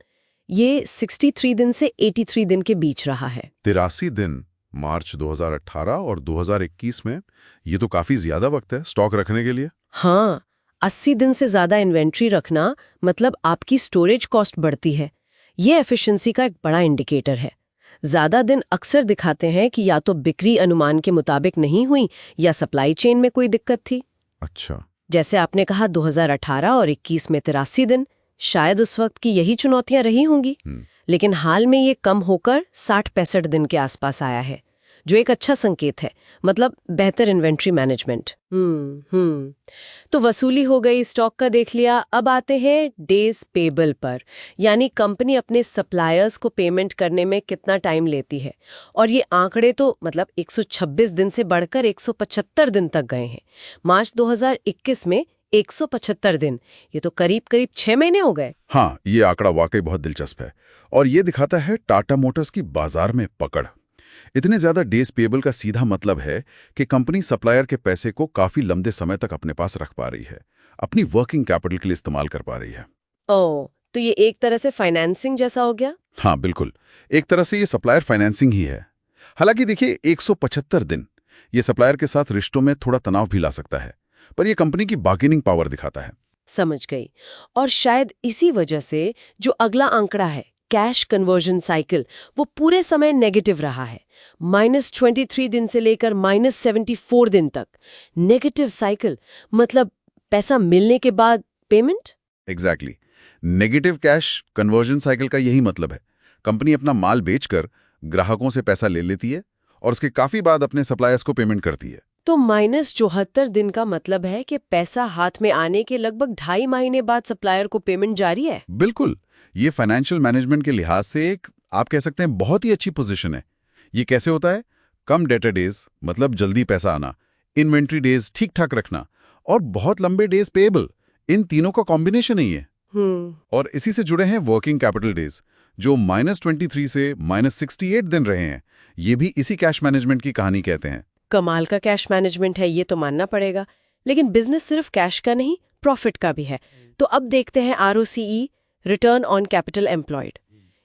ये 63 दिन से 83 दिन के बीच रहा है। 83 दिन मार्च 2018 और 2021 में, ये तो काफी ज्यादा वक्त है स्टॉक रखने के लिए। हाँ, 80 दिन से ज्यादा इन्वेंट्री रखना मतलब आपकी स्टोरेज कॉस्ट बढ़ती है। ये एफिशिएंसी का एक बड़ा इंडिकेटर है। ज्यादा दिन अक्सर दिखाते हैं कि या तो बिक्री अनुमान के मुताबिक नहीं हुई या सप्लाई चेन में कोई दिक्कत थी। अच्छा, जैसे आपने कहा 2018 और 21 में 83 दिन, शायद उस वक्त की यही चुनौतियां रही होंगी। लेकिन हाल में ये कम होकर 60-65 दिन के आसपास आया है, जो एक अच्छा संकेत है, मतलब बेहतर इन्वेंट्री मैनेजमेंट। तो वसूली हो गई, स्टॉक का देख लिया। अब आते हैं डेज पेएबल पर, यानी कंपनी अपने सप्लायर्स को पेमेंट करने में कितना टाइम लेती है। और ये आंकड़े तो मतलब 126 दिन से बढ़कर 175 दिन तक गए हैं। मार्च 2021 में 175 दिन, ये तो करीब 6 महीने हो गए। हाँ, ये आंकड़ा वाकई बहुत दिलचस्प है और ये दिखाता है टाटा मोटर्स की बाजार में पकड़। इतने ज्यादा डेज पेएबल का सीधा मतलब है कि कंपनी सप्लायर के पैसे को काफी लंबे समय तक अपने पास रख पा रही है, अपनी वर्किंग कैपिटल के लिए इस्तेमाल कर पा रही है। ओह, तो ये एक तरह से फाइनेंसिंग जैसा हो गया। हाँ बिल्कुल, एक तरह से ये सप्लायर फाइनेंसिंग ही है। हालांकि देखिए 175 दिन ये सप्लायर के साथ रिश्तों में थोड़ा तनाव भी ला सकता है, पर ये कंपनी की बार्गेनिंग पावर दिखाता है। समझ गई। और शायद इसी वजह से जो अगला आंकड़ा है, कैश कन्वर्जन साइकिल, वो पूरे समय नेगेटिव रहा है। -23 दिन से लेकर -74 दिन तक नेगेटिव साइकिल, मतलब पैसा मिलने के बाद payment. Exactly, negative cash conversion cycle का यही मतलब है। कंपनी अपना माल बेचकर ग्राहकों से पैसा ले लेती है और उसके काफी बाद अपने सप्लायर्स को पेमेंट करती है। तो -74 दिन का मतलब है कि पैसा हाथ में आने के लगभग 2.5 महीने बाद सप्लायर को पेमेंट जारी है। बिल्कुल, ये फाइनेंशियल मैनेजमेंट के लिहाज से एक, आप कह सकते हैं, बहुत ही अच्छी पोजीशन है। ये कैसे होता है? कम डेटर डेज मतलब जल्दी पैसा आना, इन्वेंट्री डेज ठीक ठाक रखना और बहुत लंबे डेज पेएबल, इन तीनों का कॉम्बिनेशन ही है। और इसी से जुड़े हैं वर्किंग कैपिटल डेज, जो -23 से -68 दिन रहे हैं। ये भी इसी कैश मैनेजमेंट की कहानी कहते हैं। कमाल का कैश मैनेजमेंट है, ये तो मानना पड़ेगा। लेकिन बिजनेस सिर्फ कैश का नहीं, प्रॉफिट का भी है। तो अब देखते हैं ROCE, return on capital employed.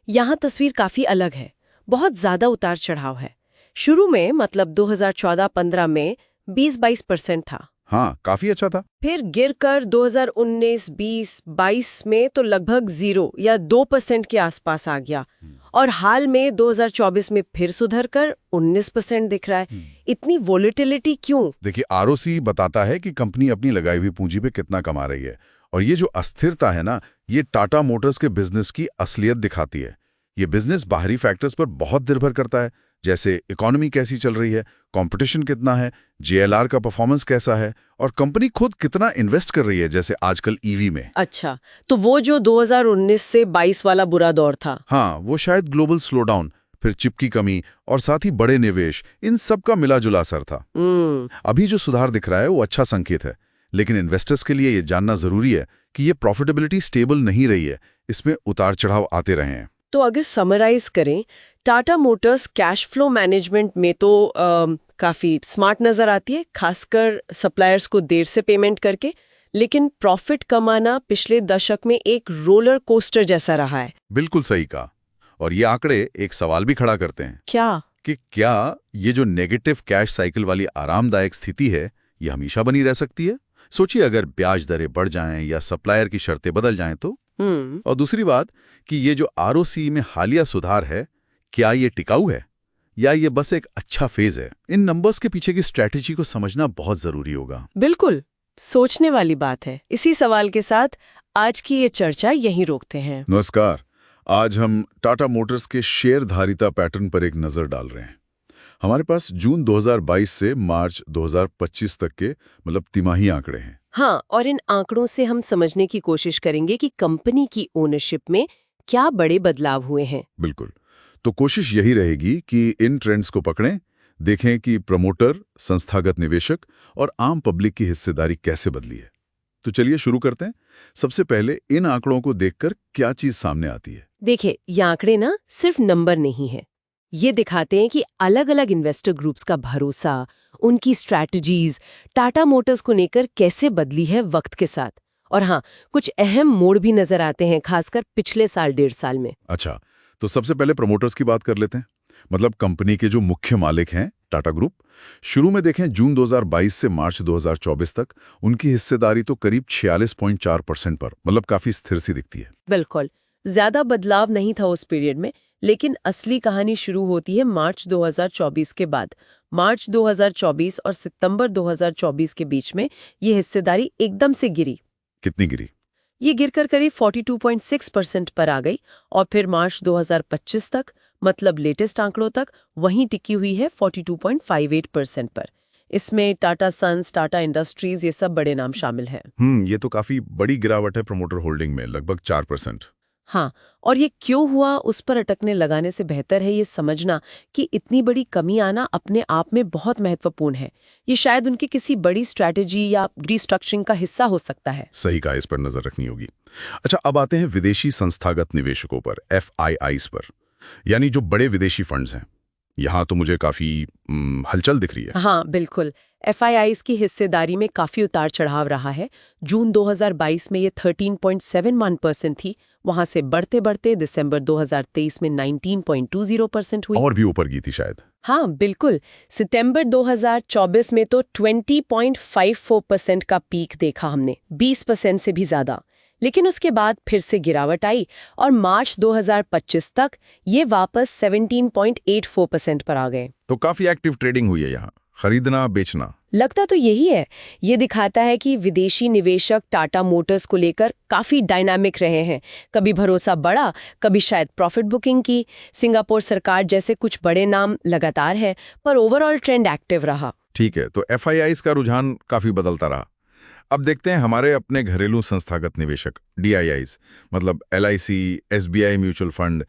यहाँ तस्वीर काफी अलग है, बहुत ज्यादा उतार चढ़ाव है। शुरू में मतलब 2014-15 में 20-22% था। हाँ, काफी अच्छा था। फिर गिरकर 2019, 20, 22 में तो लगभग 0 या 2% के आसपास आ गया। और हाल में 2024 में फिर सुधर कर 19% दिख रहा है। इतनी वोलेटिलिटी क्यों? देखिए, ROCE बताता है कि कंपनी अपनी लगाई हुई पूंजी पे कितना कमा रही है। और ये जो अस्थिरता है ना, ये टाटा मोटर्स के बिजनेस की असलियत दिखाती है। ये बिजनेस बाहरी फैक्टर्स पर बहुत निर्भर करता है, जैसे इकोनॉमी कैसी चल रही है, कंपटीशन कितना है, JLR का परफॉर्मेंस कैसा है और कंपनी खुद कितना इन्वेस्ट कर रही है, जैसे आजकल EV में। अच्छा, तो वो जो 2019 से 22 वाला बुरा दौर था। हाँ, वो शायद ग्लोबल स्लोडाउन, फिर चिप की कमी और साथ ही बड़े निवेश, इन सब का मिला जुला असर था। अभी जो सुधार दिख रहा है वो अच्छा संकेत है, लेकिन इन्वेस्टर्स के लिए ये जानना जरूरी है कि ये प्रॉफिटेबिलिटी स्टेबल नहीं रही है, इसमें उतार चढ़ाव आते रहे हैं। तो अगर समराइज करें, Tata Motors cash flow management में तो काफी स्मार्ट नजर आती है, खासकर सप्लायर्स को देर से पेमेंट करके। लेकिन प्रॉफिट कमाना पिछले दशक में एक रोलर कोस्टर जैसा रहा है। बिल्कुल सही कहा। और ये आंकड़े एक सवाल भी खड़ा करते हैं क्या कि क्या ये जो नेगेटिव कैश साइकिल वाली आरामदायक स्थिति है, ये हमेशा बनी रह सकती है? सोचिए, अगर ब्याज दरें बढ़ जाएं या सप्लायर की शर्तें बदल जाएं तो। और दूसरी बात कि ये जो ROCE में हालिया सुधार है, क्या ये टिकाऊ है या ये बस एक अच्छा फेज है? इन नंबर्स के पीछे की स्ट्रैटेजी को समझना बहुत जरूरी होगा। बिल्कुल सोचने वाली बात है। इसी सवाल के साथ आज की ये चर्चा यहीं रोकते हैं। नमस्कार, आज हम टाटा मोटर्स के शेयरधारिता पैटर्न पर एक नजर डाल रहे हैं। हमारे पास जून 2022 से मार्च 2025 तक के मतलब तिमाही आंकड़े हैं। हाँ, और इन आंकड़ों से हम समझने की कोशिश करेंगे कि कंपनी की ओनरशिप में क्या बड़े बदलाव हुए हैं। बिल्कुल, तो कोशिश यही रहेगी कि इन ट्रेंड्स को पकड़ें, देखें कि प्रमोटर, संस्थागत निवेशक और आम पब्लिक की हिस्सेदारी कैसे बदली है। तो चलिए शुरू करते हैं। सबसे पहले इन आंकड़ों को देखकर क्या चीज सामने आती है? देखिए, ये आंकड़े ना सिर्फ नंबर नहीं है, ये दिखाते हैं कि अलग अलग इन्वेस्टर ग्रुप्स का भरोसा, उनकी स्ट्रैटेजीज टाटा मोटर्स को लेकर कैसे बदली है वक्त के साथ। और हाँ, कुछ अहम मोड़ भी नजर आते हैं, खासकर पिछले साल 1.5 साल में। अच्छा, तो सबसे पहले प्रमोटर्स की बात कर लेते हैं, मतलब कंपनी के जो मुख्य मालिक हैं, टाटा ग्रुप। शुरू में देखें जून 2022 से मार्च 2024 तक उनकी हिस्सेदारी तो करीब 46.4% पर, मतलब काफी स्थिर सी दिखती है। बिल्कुल, ज्यादा बदलाव नहीं था उस पीरियड में। लेकिन असली कहानी शुरू होती है मार्च 2024 के बाद। मार्च 2024 और सितंबर 2024 के बीच में ये हिस्सेदारी एकदम से गिरी। कितनी गिरी? ये गिरकर करीब 42.6% पर आ गई और फिर मार्च 2025 तक, मतलब लेटेस्ट आंकड़ों तक, वहीं टिकी हुई है 42.58% पर। इसमें टाटा सन्स, टाटा इंडस्ट्रीज, ये सब बड़े नाम शामिल हैं। ये तो काफी बड़ी गिरावट है प्रमोटर होल्डिंग में, लगभग 4%। हाँ, और ये क्यों हुआ उस पर अटकने लगाने से बेहतर है ये समझना कि इतनी बड़ी कमी आना अपने आप में बहुत महत्वपूर्ण है। ये शायद उनकी किसी बड़ी स्ट्रैटेजी या रीस्ट्रक्चरिंग का हिस्सा हो सकता है। सही कहा, इस पर नजर रखनी होगी। अच्छा, अब आते हैं विदेशी संस्थागत निवेशकों पर, FIIs पर, यानी जो बड़े विदेशी फंड्स हैं। यहाँ तो मुझे काफी हलचल दिख रही है। हाँ बिल्कुल, FIIs की हिस्सेदारी में काफी उतार चढ़ाव रहा है। जून 2022 में ये 13.71% थी, वहां से बढ़ते बढ़ते दिसंबर 2023 में 19.20% हुई। और भी ऊपर गई थी शायद। हाँ बिल्कुल, सितंबर 2024 में तो 20.54% का पीक देखा हमने, 20% से भी ज्यादा। लेकिन उसके बाद फिर से गिरावट आई और मार्च 2025 तक ये वापस 17.84% पर आ गए। तो काफी एक्टिव ट्रेडिंग हुई है यहाँ, खरीदना बेचना। लगता तो यही है। ये दिखाता है कि विदेशी निवेशक टाटा मोटर्स को लेकर काफी डायनामिक रहे हैं। कभी भरोसा बढ़ा, कभी शायद प्रॉफिट बुकिंग की। सिंगापुर सरकार जैसे कुछ बड़े नाम लगातार है, पर ओवरऑल ट्रेंड एक्टिव रहा। ठीक है, तो FIIs का रुझान काफी बदलता रहा। अब देखते हैं हमारे अपने घरेलू संस्थागत निवेशक DIIs, मतलब LIC, SBI mutual fund,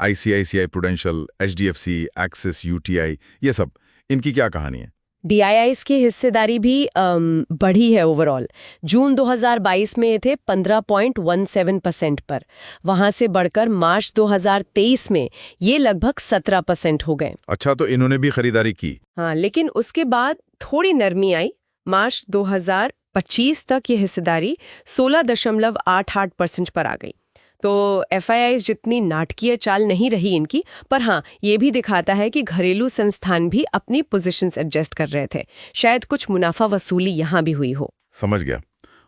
ICICI prudential, HDFC, axis, UTI, ये सब, इनकी क्या कहानी है? DIIs की हिस्सेदारी भी बढ़ी है ओवरऑल। जून 2022 में ये थे 15.17% पर, वहां से बढ़कर मार्च 2023 में ये लगभग 17% हो गए। अच्छा, तो इन्होंने भी खरीदारी की। हाँ, लेकिन उसके बाद थोड़ी नरमी आई। मार्च 2025 तक ये हिस्सेदारी 16.88% पर आ गई। तो FIIs जितनी नाटकीय चाल नहीं रही इनकी, पर हाँ, ये भी दिखाता है कि घरेलू संस्थान भी अपनी पोजीशंस एडजस्ट कर रहे थे। शायद कुछ मुनाफा वसूली यहाँ भी हुई हो। समझ गया।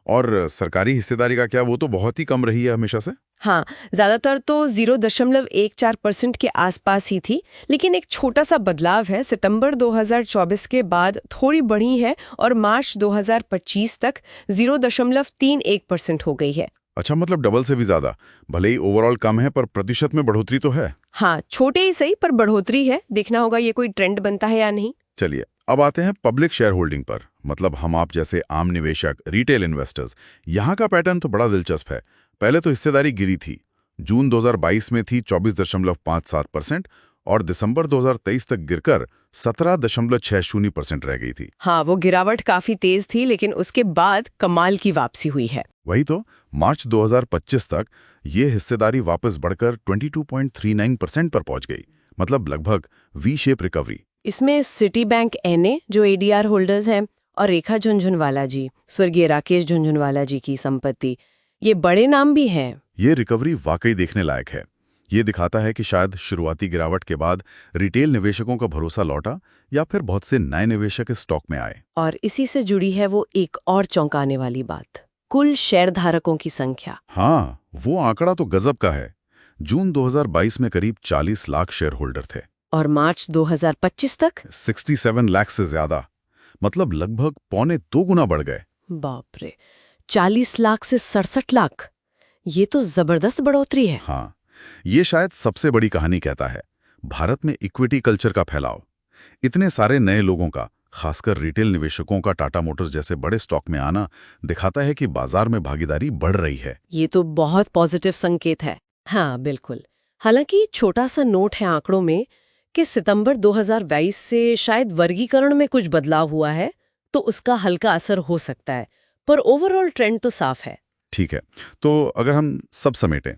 और सरकारी हिस्सेदारी का क्या? वो तो बहुत ही कम रही है हमेशा से। हाँ, ज्यादातर तो 0.14% के आसपास ही थी, लेकिन एक छोटा सा बदलाव है। सितंबर 2024 के बाद थोड़ी बढ़ी है और मार्च 2025 तक 0.31% हो गई है। अच्छा, मतलब डबल से भी ज्यादा। भले ही ओवरऑल कम है, पर प्रतिशत में बढ़ोतरी तो है। हाँ, छोटे ही सही, पर बढ़ोतरी है। देखना होगा ये कोई ट्रेंड बनता है या नहीं। चलिए, अब आते हैं पब्लिक शेयर होल्डिंग पर, मतलब हम आप जैसे आम निवेशक, रिटेल इन्वेस्टर्स। यहाँ का पैटर्न तो बड़ा दिलचस्प है। पहले तो हिस्सेदारी गिरी थी। जून 2022 में थी 24.57% और दिसंबर 2023 तक गिरकर 17.60% रह गई थी। हाँ, वो गिरावट काफी तेज थी, लेकिन उसके बाद कमाल की वापसी हुई है। वही तो, मार्च 2025 तक ये हिस्सेदारी वापस बढ़कर 22.39% पर पहुंच गई, मतलब लगभग वी शेप रिकवरी। इसमें सिटी बैंक NA जो ADR होल्डर्स हैं और रेखा झुनझुनवाला जी, स्वर्गीय राकेश झुनझुनवाला जी की संपत्ति, ये बड़े नाम भी हैं। ये रिकवरी वाकई देखने लायक है। ये दिखाता है कि शायद शुरुआती गिरावट के बाद रिटेल निवेशकों का भरोसा लौटा या फिर बहुत से नए निवेशक इस स्टॉक में आए। और इसी से जुड़ी है वो एक और चौंकाने वाली बात, कुल शेयरधारकों की संख्या। हाँ, वो आंकड़ा तो गजब का है। जून 2022 में करीब 40 लाख शेयर होल्डर थे और मार्च 2025 तक 67 लाख से ज्यादा, मतलब लगभग 1.25 गुना बढ़ गए। बाप रे, 40 लाख से 67 लाख, ये तो जबरदस्त बढ़ोतरी है। हाँ, ये शायद सबसे बड़ी कहानी कहता है भारत में इक्विटी कल्चर का फैलाव। इतने सारे नए लोगों का, खासकर रिटेल निवेशकों का टाटा मोटर्स जैसे बड़े स्टॉक में आना दिखाता है कि बाजार में भागीदारी बढ़ रही है। ये तो बहुत पॉजिटिव संकेत है। हाँ बिल्कुल। हालांकि छोटा सा नोट है आंकड़ों में कि सितंबर 2022 से शायद वर्गीकरण में कुछ बदलाव हुआ है, तो उसका हल्का असर हो सकता है, पर ओवरऑल ट्रेंड तो साफ है। ठीक है, तो अगर हम सब समेटें,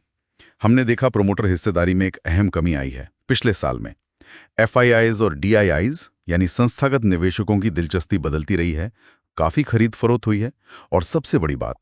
हमने देखा प्रोमोटर हिस्सेदारी में एक अहम कमी आई है पिछले साल में। FIIs और DIIs यानी संस्थागत निवेशकों की दिलचस्पी बदलती रही है, काफी खरीद फरोख्त हुई है, और सबसे बड़ी बात,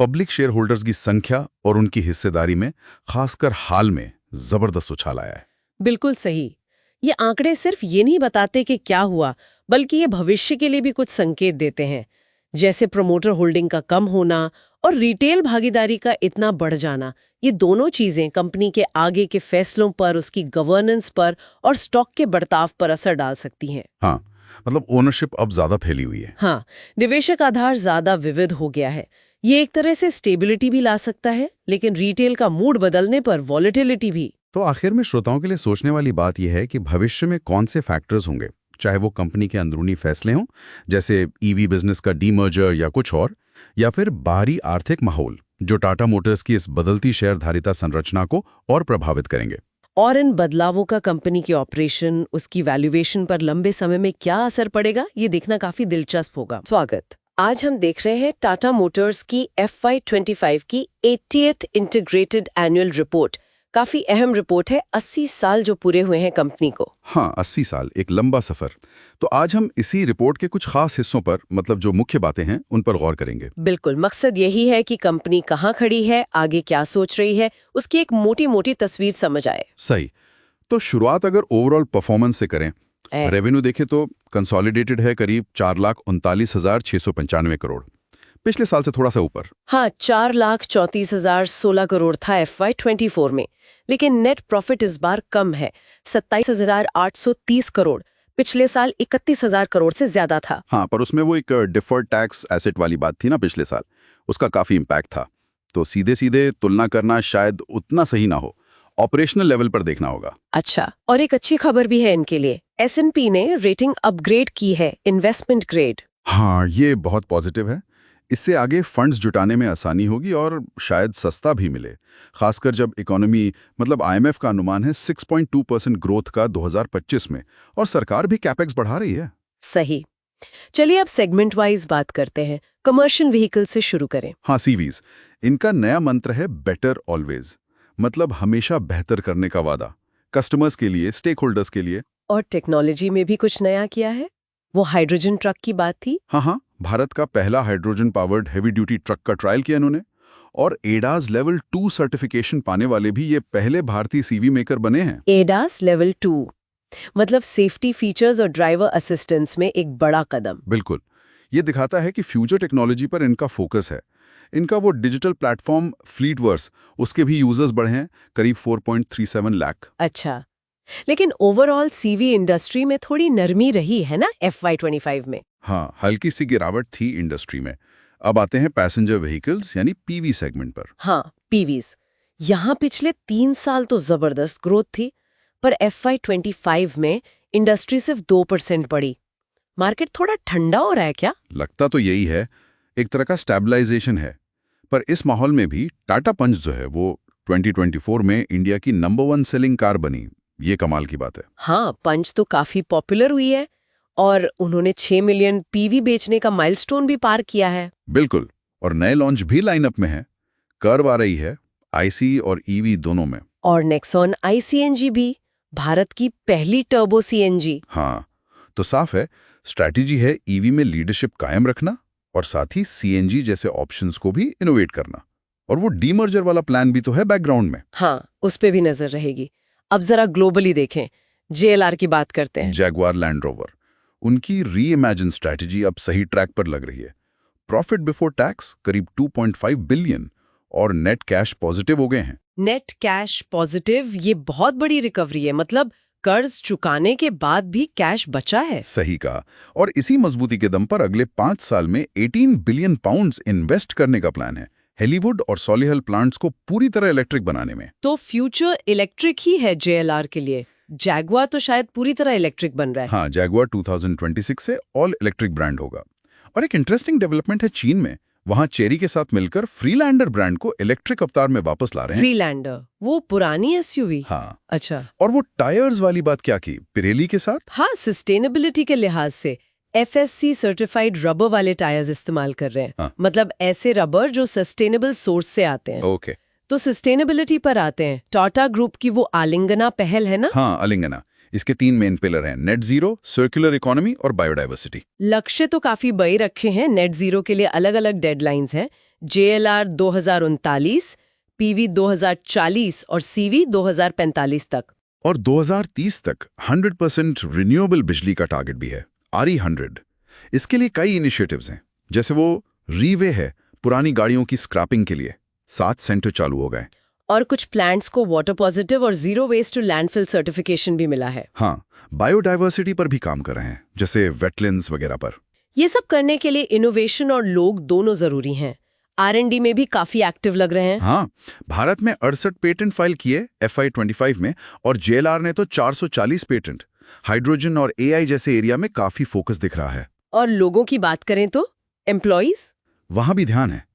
पब्लिक शेयर होल्डर्स की संख्या और उनकी हिस्सेदारी में खासकर हाल में जबरदस्त उछाल आया है। बिल्कुल सही। ये आंकड़े सिर्फ ये नहीं बताते कि क्या हुआ, बल्कि ये भविष्य के लिए भी कुछ संकेत देते हैं, जैसे प्रोमोटर होल्डिंग का कम होना और रिटेल भागीदारी का इतना बढ़ जाना। ये दोनों चीजें कंपनी के आगे के फैसलों पर, उसकी गवर्नेंस पर और स्टॉक के बर्ताव पर असर डाल सकती हैं। हाँ, मतलब ओनरशिप अब ज्यादा फैली हुई है। हाँ, निवेशक आधार ज्यादा विविध हो गया है। ये एक तरह से स्टेबिलिटी भी ला सकता है, लेकिन रिटेल का मूड बदलने पर वॉलेटिलिटी भी। तो आखिर में श्रोताओं के लिए सोचने वाली बात यह है कि भविष्य में कौन से फैक्टर्स होंगे, चाहे वो कंपनी के अंदरूनी फैसले हों, जैसे EV बिजनेस का डीमर्जर या कुछ और, या फिर बाहरी आर्थिक माहौल जो टाटा मोटर्स की इस बदलती शेयरधारिता संरचना को और प्रभावित करेंगे। और इन बदलावों का कंपनी के ऑपरेशन, उसकी वैल्यूएशन पर लंबे समय में क्या असर पड़ेगा, ये देखना काफी दिलचस्प होगा। स्वागत। आज हम देख रहे हैं टाटा मोटर्स की FY25 की 80th इंटीग्रेटेड एनुअल रिपोर्ट। काफी अहम रिपोर्ट है, 80 साल जो पूरे हुए हैं कंपनी को। हाँ, 80 साल, एक लंबा सफर। तो आज हम इसी रिपोर्ट के कुछ खास हिस्सों पर, मतलब जो मुख्य बातें हैं, उन पर गौर करेंगे। बिल्कुल, मकसद यही है कि कंपनी कहाँ खड़ी है, आगे क्या सोच रही है, उसकी एक मोटी मोटी तस्वीर समझ आए। सही। तो शुरुआत अगर ओवरऑल परफॉर्मेंस से करें, रेवेन्यू देखें तो कंसोलिडेटेड है करीब 4,39,695 करोड़, पिछले साल से थोड़ा सा ऊपर। हाँ, 4,34,016 करोड़ था FY24 में, लेकिन नेट प्रॉफिट इस बार कम है, 27,830 करोड़। पिछले साल 31,000 करोड़ से ज्यादा था। हाँ, पर उसमें वो एक डिफर्ड टैक्स एसेट वाली बात थी ना पिछले साल, उसका काफी इम्पैक्ट था। तो सीधे सीधे तुलना करना शायद उतना सही ना हो, ऑपरेशनल लेवल पर देखना होगा। अच्छा, और एक अच्छी खबर भी है इनके लिए, S&P ने रेटिंग अपग्रेड की है, इन्वेस्टमेंट ग्रेड। हाँ, ये बहुत पॉजिटिव है। इससे आगे फंड्स जुटाने में आसानी होगी और शायद सस्ता भी मिले, खासकर जब इकोनॉमी, मतलब IMF का अनुमान है 6.2% ग्रोथ का 2025 में, और सरकार भी कैपेक्स बढ़ा रही है। सही। चलिए अब सेगमेंट वाइज बात करते हैं। कमर्शियल व्हीकल से शुरू करें। हाँ, सीवीज, इनका नया मंत्र है बेटर ऑलवेज, मतलब हमेशा बेहतर करने का वादा, कस्टमर्स के लिए, स्टेक होल्डर्स के लिए। और टेक्नोलॉजी में भी कुछ नया किया है, वो हाइड्रोजन ट्रक की बात थी। हाँ, भारत का पहला hydrogen powered heavy duty truck का ट्रायल किया इन्होंने, और एडास लेवल 2 सर्टिफिकेशन पाने वाले भी ये पहले भारतीय सीवी मेकर बने हैं। एडास लेवल 2 मतलब सेफ्टी फीचर्स और ड्राइवर असिस्टेंस में एक बड़ा कदम। बिल्कुल, ये दिखाता है कि फ्यूचर टेक्नोलॉजी पर इनका फोकस है। इनका वो डिजिटल प्लेटफॉर्म फ्लीटवर्स, उसके भी यूजर्स बढ़े हैं, करीब 4.37 लाख। अच्छा, लेकिन ओवरऑल सीवी इंडस्ट्री में थोड़ी नरमी रही है ना FY25 में। हाँ, हल्की सी गिरावट थी इंडस्ट्री में। अब आते हैं पैसेंजर व्हीकल्स यानी पीवी सेगमेंट पर। हाँ, पीवीज। यहाँ पिछले 3 साल तो जबरदस्त ग्रोथ थी, पर FY25 में इंडस्ट्री सिर्फ 2% बढ़ी। मार्केट थोड़ा ठंडा हो रहा है क्या? लगता तो यही है, एक तरह का स्टेबलाइजेशन है। पर इस माहौल में भी टाटा पंच जो है वो 2024 में इंडिया की नंबर 1 सेलिंग कार बनी। ये कमाल की बात है। हाँ, पंच तो काफी पॉपुलर हुई है और उन्होंने 6 मिलियन पीवी बेचने का माइलस्टोन भी पार किया है। बिल्कुल, और नए लॉन्च भी लाइनअप में है। कर्व आ रही है IC और EV दोनों में। और नेक्सॉन iCNG भी, भारत की पहली टर्बो CNG। हाँ, तो साफ है, स्ट्रैटेजी है EV में लीडरशिप कायम रखना और साथ ही CNG जैसे ऑप्शंस को भी इनोवेट करना। और वो डीमर्जर वाला प्लान भी तो है बैकग्राउंड में। हाँ, उस पे भी नजर रहेगी। अब जरा ग्लोबली देखें, JLR की बात करते हैं। जैगवार लैंड रोवर, उनकी री-इमेजिन स्ट्रैटेजी अब सही ट्रैक पर लग रही है। प्रॉफिट बिफोर टैक्स करीब 2.5 बिलियन और नेट कैश पॉजिटिव हो गए हैं। नेट कैश पॉजिटिव, ये बहुत बड़ी रिकवरी है, मतलब कर्ज चुकाने के बाद भी कैश बचा है। सही कहा। और इसी मजबूती के दम पर अगले 5 साल में 18 बिलियन पाउंड्स इन्वेस्ट करने का प्लान है, हेलीवुड और सॉलिहल प्लांट्स को पूरी तरह इलेक्ट्रिक बनाने में। तो फ्यूचर इलेक्ट्रिक ही है JLR के लिए। जैगुआर तो शायद पूरी तरह इलेक्ट्रिक बन रहा है। हाँ, जैगुआर 2026 से ऑल इलेक्ट्रिक ब्रांड होगा। और एक इंटरेस्टिंग डेवलपमेंट है चीन में, वहां चेरी के साथ मिलकर फ्रीलैंडर ब्रांड को इलेक्ट्रिक अवतार में वापस ला रहे हैं। फ्रीलैंडर, वो पुरानी SUV। हाँ, अच्छा। और वो टायर्स वाली बात क्या की, पिरेली के साथ। हाँ, सस्टेनेबिलिटी के लिहाज से FSC सर्टिफाइड रबर वाले टायर्स इस्तेमाल कर रहे हैं। हाँ। मतलब ऐसे रबर जो सस्टेनेबल सोर्स से आते हैं। ओके। तो सस्टेनेबिलिटी पर आते हैं। टाटा ग्रुप की वो आलिंगना पहल है ना। हाँ, आलिंगना। इसके 3 मेन पिलर हैं, नेट जीरो, सर्कुलर इकोनॉमी और बायोडाइवर्सिटी। लक्ष्य तो काफी बड़े रखे हैं। नेट जीरो के लिए अलग अलग डेडलाइंस हैं। JLR 2039, PV 2040 और CV 2045 तक। और 2030 तक 100% रिन्यूएबल बिजली का टारगेट भी है, RE100। इसके लिए कई इनिशिएटिव्स हैं, जैसे वो रीवे है पुरानी गाड़ियों की स्क्रैपिंग के लिए, 7 सेंटर चालू हो गए। और कुछ प्लांट्स को वाटर पॉजिटिव और zero waste to landfill certification भी मिला है। हाँ, बायोडाइवर्सिटी पर भी काम कर रहे हैं, जैसे वेटलैंड्स वगैरह पर। ये सब करने के लिए इनोवेशन और लोग दोनों जरूरी हैं। R&D में भी काफी एक्टिव लग रहे हैं। हाँ, भारत में 68 पेटेंट फाइल किए FY25 में, और JLR ने तो 440 पेटेंट। हाइड्रोजन और AI जैसे एरिया में काफी फोकस दिख रहा है। और लोगों की बात करें तो एम्प्लॉइज, वहां भी ध्यान है।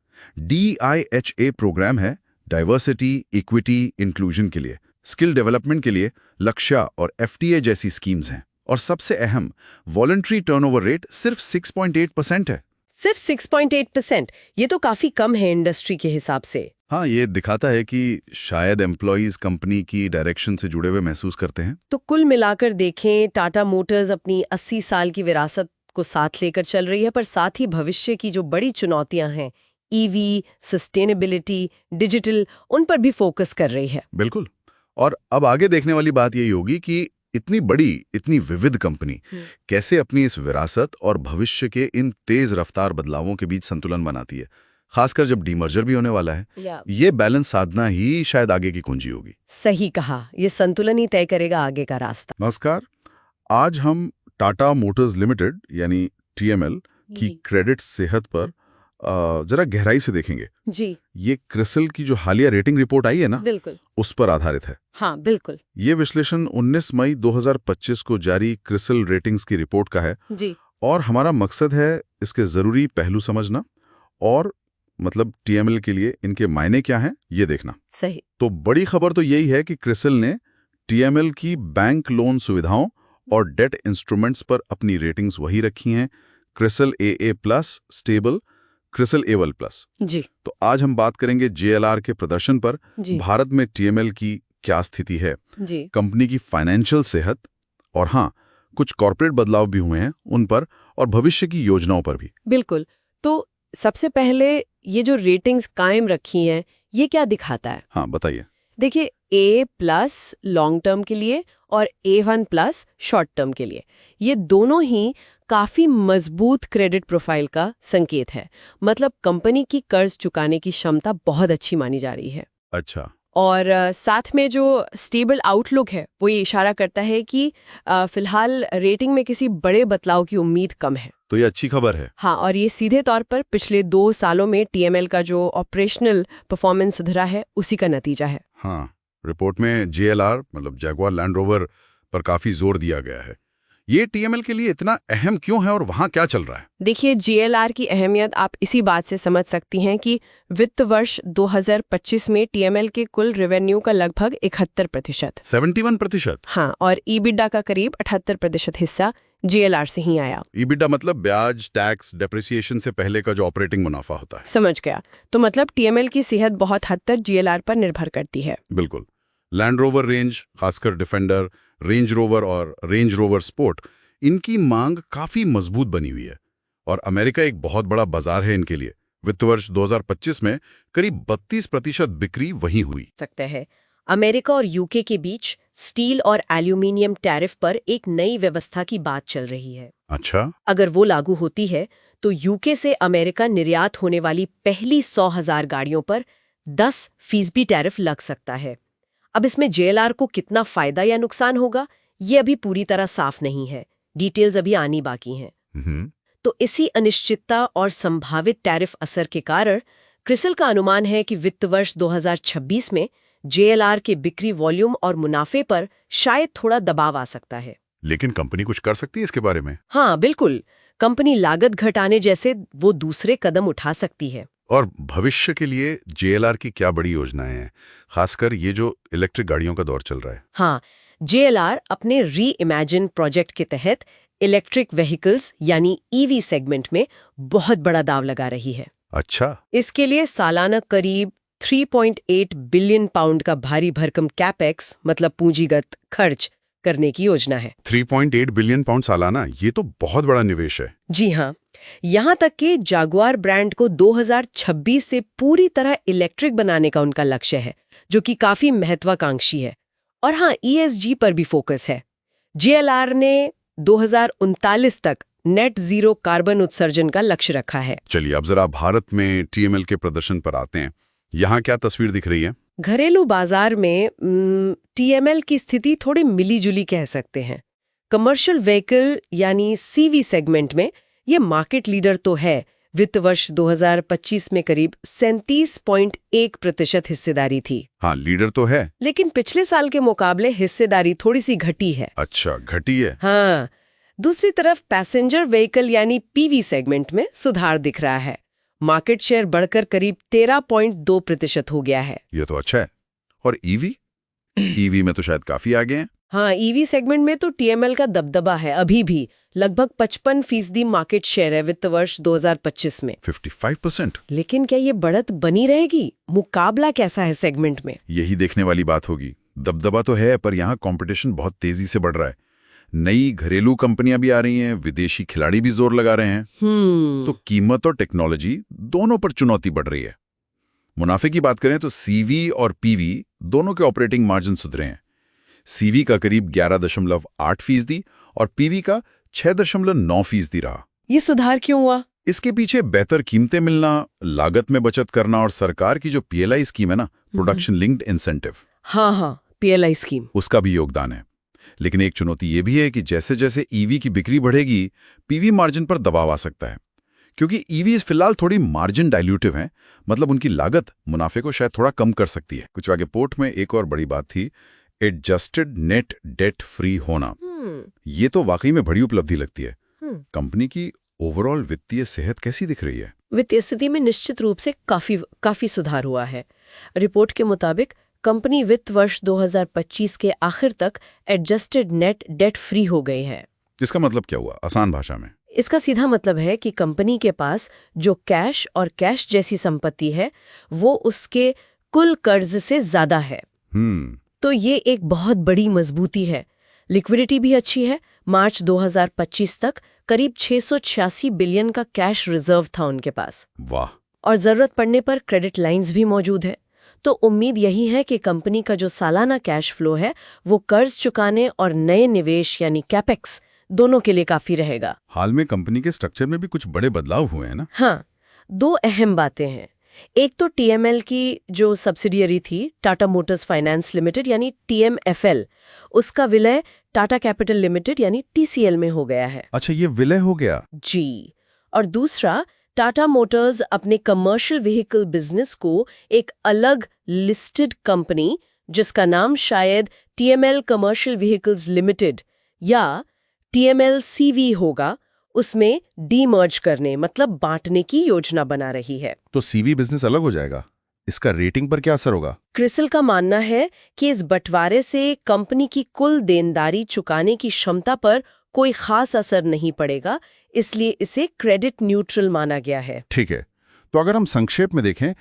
DIHA प्रोग्राम है, डाइवर्सिटी, इक्विटी, इंक्लूजन के लिए, स्किल डेवलपमेंट के लिए लक्ष्य और FTA जैसी स्कीम्स हैं। और सबसे अहम, वॉलंटरी टर्नओवर रेट सिर्फ 6.8% है। सिर्फ 6.8%। ये तो काफी कम है इंडस्ट्री के हिसाब से। हाँ, ये दिखाता है कि शायद एम्प्लॉयज कंपनी की डायरेक्शन से जुड़े हुए महसूस करते हैं। तो कुल मिलाकर देखें, टाटा मोटर्स अपनी 80 साल की विरासत को साथ लेकर चल रही है, पर साथ ही भविष्य की जो बड़ी चुनौतियां हैं, ईवी, सस्टेनेबिलिटी, डिजिटल, उन पर भी फोकस कर रही है। बिल्कुल। और अब आगे देखने वाली बात यही होगी कि इतनी बड़ी, इतनी विविध कंपनी कैसे अपनी इस विरासत और भविष्य के इन तेज रफ्तार बदलावों के बीच संतुलन बनाती है, खासकर जब डीमर्जर भी होने वाला है। ये बैलेंस साधना ही शायद आगे की कुंजी होगी। सही कहा, ये संतुलन ही तय करेगा आगे का रास्ता। नमस्कार। आज हम टाटा मोटर्स लिमिटेड यानी टीएमएल की क्रेडिट सेहत पर जरा गहराई से देखेंगे। जी, ये क्रिसिल की जो हालिया रेटिंग रिपोर्ट आई है ना, बिल्कुल। उस पर आधारित है। हाँ, बिल्कुल। ये विश्लेषण 19 मई 2025 को जारी क्रिसिल रेटिंग्स की रिपोर्ट का है। जी। और हमारा मकसद है इसके जरूरी पहलू समझना और मतलब टीएमएल के लिए इनके मायने क्या हैं ये देखना। सही। तो बड़ी खबर तो यही है कि क्रिसिल ने टीएमएल की बैंक लोन सुविधाओं और डेट इंस्ट्रूमेंट्स पर अपनी रेटिंग्स वही रखी हैं, CRISIL AA+ stable, CRISIL A1+। जी। तो आज हम बात करेंगे JLR के प्रदर्शन पर, जी। भारत में टीएमएल की क्या स्थिति है, जी। कंपनी की फाइनेंशियल सेहत, और हाँ, कुछ कॉर्पोरेट बदलाव भी हुए हैं उन पर, और भविष्य की योजनाओं पर भी। बिल्कुल। तो सबसे पहले ये जो रेटिंग्स कायम रखी हैं, ये क्या दिखाता है? हाँ, बताइए। देखिए, A+ लॉन्ग टर्म के लिए और A1+ शॉर्ट टर्म के लिए, ये दोनों ही काफी मजबूत क्रेडिट प्रोफाइल का संकेत है। मतलब कंपनी की कर्ज चुकाने की क्षमता बहुत अच्छी मानी जा रही है। अच्छा। और साथ में जो स्टेबल आउटलुक है, वो ये इशारा करता है कि फिलहाल रेटिंग में किसी बड़े बदलाव की उम्मीद कम है। तो ये अच्छी खबर है। हाँ, और ये सीधे तौर पर पिछले 2 सालों में टीएमएल का जो ऑपरेशनल परफॉर्मेंस सुधरा है, उसी का नतीजा है। हाँ, रिपोर्ट में JLR मतलब जैगुआर लैंड रोवर पर काफी जोर दिया गया है। ये टीएमएल के लिए इतना अहम क्यों है और वहां क्या चल रहा है? देखिए, JLR की अहमियत आप इसी बात से समझ सकती हैं कि वित्त वर्ष 2025 में टीएमएल के कुल रेवेन्यू का लगभग 71%, 71%? हाँ, और ईबिटा का करीब 78% हिस्सा JLR से ही आया। ईबिटा मतलब ब्याज, टैक्स, डेप्रिसिएशन से पहले का जो ऑपरेटिंग मुनाफा होता है। समझ गया। तो मतलब टीएमएल की सेहत बहुत हद तक JLR पर निर्भर करती है। बिल्कुल। लैंड रोवर रेंज, खासकर डिफेंडर, रेंज रोवर और रेंज रोवर स्पोर्ट, इनकी मांग काफी मजबूत बनी हुई है और अमेरिका एक बहुत बड़ा बाजार है इनके लिए। वित्त वर्ष 2025 में करीब 32% बिक्री वहीं हुई। सकते हैं। अमेरिका और यूके के बीच स्टील और एल्यूमिनियम टैरिफ पर एक नई व्यवस्था की बात चल रही है। अच्छा। अगर वो लागू होती है तो यूके से अमेरिका निर्यात होने वाली पहली 100,000 गाड़ियों पर 10% टैरिफ लग सकता है। अब इसमें JLR को कितना फायदा या नुकसान होगा, ये अभी पूरी तरह साफ नहीं है। डिटेल्स अभी आनी बाकी हैं। तो इसी अनिश्चितता और संभावित टैरिफ असर के कारण क्रिसिल का अनुमान है कि वित्त वर्ष 2026 में JLR के बिक्री वॉल्यूम और मुनाफे पर शायद थोड़ा दबाव आ सकता है। लेकिन कंपनी कुछ कर सकती है इसके बारे में? हाँ, बिल्कुल। कंपनी लागत घटाने जैसे वो दूसरे कदम उठा सकती है। और भविष्य के लिए JLR की क्या बड़ी योजनाएं हैं, खासकर ये जो इलेक्ट्रिक गाड़ियों का दौर चल रहा है? हाँ, JLR अपने री-इमेजिन प्रोजेक्ट के तहत इलेक्ट्रिक व्हीकल्स यानी EV सेगमेंट में बहुत बड़ा दांव लगा रही है। अच्छा। इसके लिए सालाना करीब 3.8 बिलियन पाउंड का भारी भरकम कैपेक्स मतलब पूंजीगत खर्च करने की योजना है। 3.8 बिलियन पाउंड सालाना, ये तो बहुत बड़ा निवेश है। जी हाँ, यहाँ तक कि जागुआर ब्रांड को 2026 से पूरी तरह इलेक्ट्रिक बनाने का उनका लक्ष्य है, जो कि काफी महत्वाकांक्षी है। और हाँ, ESG पर भी फोकस है। JLR ने 2039 तक नेट जीरो कार्बन उत्सर्जन का लक्ष्य रखा है। चलिए अब जरा भारत में TML के प्रदर्शन पर आते हैं। यहाँ क्या तस्वीर दिख रही है? घरेलू बाजार में TML की स्थिति थोड़ी मिली-जुली कह सकते हैं। कमर्शियल व्हीकल यानी CV सेगमेंट में ये मार्केट लीडर तो है। वित्त वर्ष 2025 में करीब 37.1% हिस्सेदारी थी। हाँ, लीडर तो है, लेकिन पिछले साल के मुकाबले हिस्सेदारी थोड़ी सी घटी है। अच्छा, घटी है। हाँ, दूसरी तरफ पैसेंजर व्हीकल यानी PV सेगमेंट में सुधार दिख रहा है। मार्केट शेयर बढ़कर करीब 13.2% हो गया है। ये तो अच्छा है। और EV में तो शायद काफी आगे हैं। हाँ, ईवी सेगमेंट में तो टीएमएल का दबदबा है अभी भी। लगभग 55% मार्केट शेयर है वित्त वर्ष 2025 में। 55%। लेकिन क्या ये बढ़त बनी रहेगी? मुकाबला कैसा है सेगमेंट में? यही देखने वाली बात होगी। दबदबा तो है, पर यहाँ कंपटीशन बहुत तेजी से बढ़ रहा है। नई घरेलू कंपनियां भी आ रही हैं, विदेशी खिलाड़ी भी जोर लगा रहे हैं। तो कीमत और टेक्नोलॉजी दोनों पर चुनौती बढ़ रही है। मुनाफे की बात करें तो सीवी और पीवी दोनों के ऑपरेटिंग मार्जिन सुधरे हैं। सीवी का करीब 11.8% और पीवी का 6.9% रहा। ये सुधार क्यों हुआ? इसके पीछे बेहतर कीमतें मिलना, लागत में बचत करना और सरकार की जो पीएलआई स्कीम है ना, प्रोडक्शन लिंक्ड इंसेंटिव, हाँ, पीएलआई स्कीम, उसका भी योगदान है। लेकिन एक चुनौती ये भी है कि जैसे जैसे ईवी की बिक्री बढ़ेगी, पीवी मार्जिन पर दबाव आ सकता है, क्योंकि ईवी फिलहाल थोड़ी मार्जिन डाइल्यूटिव हैं। मतलब उनकी लागत मुनाफे को शायद थोड़ा कम कर सकती है। कुछ आगे पोर्ट में एक और बड़ी बात थी, एडजस्टेड नेट डेट फ्री होना। ये तो वाकई में बड़ी उपलब्धि लगती है। कंपनी की ओवरऑल वित्तीय सेहत कैसी दिख रही है? वित्तीय स्थिति में निश्चित रूप से काफी सुधार हुआ है। रिपोर्ट के मुताबिक कंपनी वित्त वर्ष 2025 के आखिर तक एडजस्टेड नेट डेट फ्री हो गई है। इसका मतलब क्या हुआ आसान भाषा में? इसका सीधा मतलब है कि कंपनी के पास जो कैश और कैश जैसी संपत्ति है वो उसके कुल कर्ज से ज्यादा है। तो ये एक बहुत बड़ी मजबूती है। लिक्विडिटी भी अच्छी है। मार्च 2025 तक करीब 686 बिलियन का कैश रिजर्व था उनके पास। वाह। और जरूरत पड़ने पर क्रेडिट लाइंस भी मौजूद है। तो उम्मीद यही है कि कंपनी का जो सालाना कैश फ्लो है वो कर्ज चुकाने और नए निवेश यानी कैपेक्स दोनों के लिए काफी रहेगा। हाल में कंपनी के स्ट्रक्चर में भी कुछ बड़े बदलाव हुए हैं ना? हाँ, दो अहम बातें हैं। एक तो टीएमएल की जो सब्सिडियरी थी टाटा मोटर्स फाइनेंस लिमिटेड यानी टीएमएफएल, उसका विलय टाटा कैपिटल लिमिटेड यानी टीसीएल में हो गया है। अच्छा, ये विलय हो गया? जी। और दूसरा, टाटा मोटर्स अपने कमर्शियल व्हीकल बिजनेस को एक अलग लिस्टेड कंपनी जिसका नाम शायद टीएमएल कमर्शियल व्हीकल्स लिमिटेड या टीएमएल-सीवी होगा, उसमें डीमर्ज करने मतलब बांटने की योजना बना रही है। तो सीवी बिजनेस अलग हो जाएगा। इसका रेटिंग पर क्या असर होगा? क्रिसिल का मानना है कि इस बंटवारे से कंपनी की कुल देनदारी चुकाने की क्षमता पर कोई खास असर नहीं पड़ेगा, इसलिए इसे क्रेडिट न्यूट्रल माना गया है। ठीक है, तो अगर हम संक्षेप में देखें,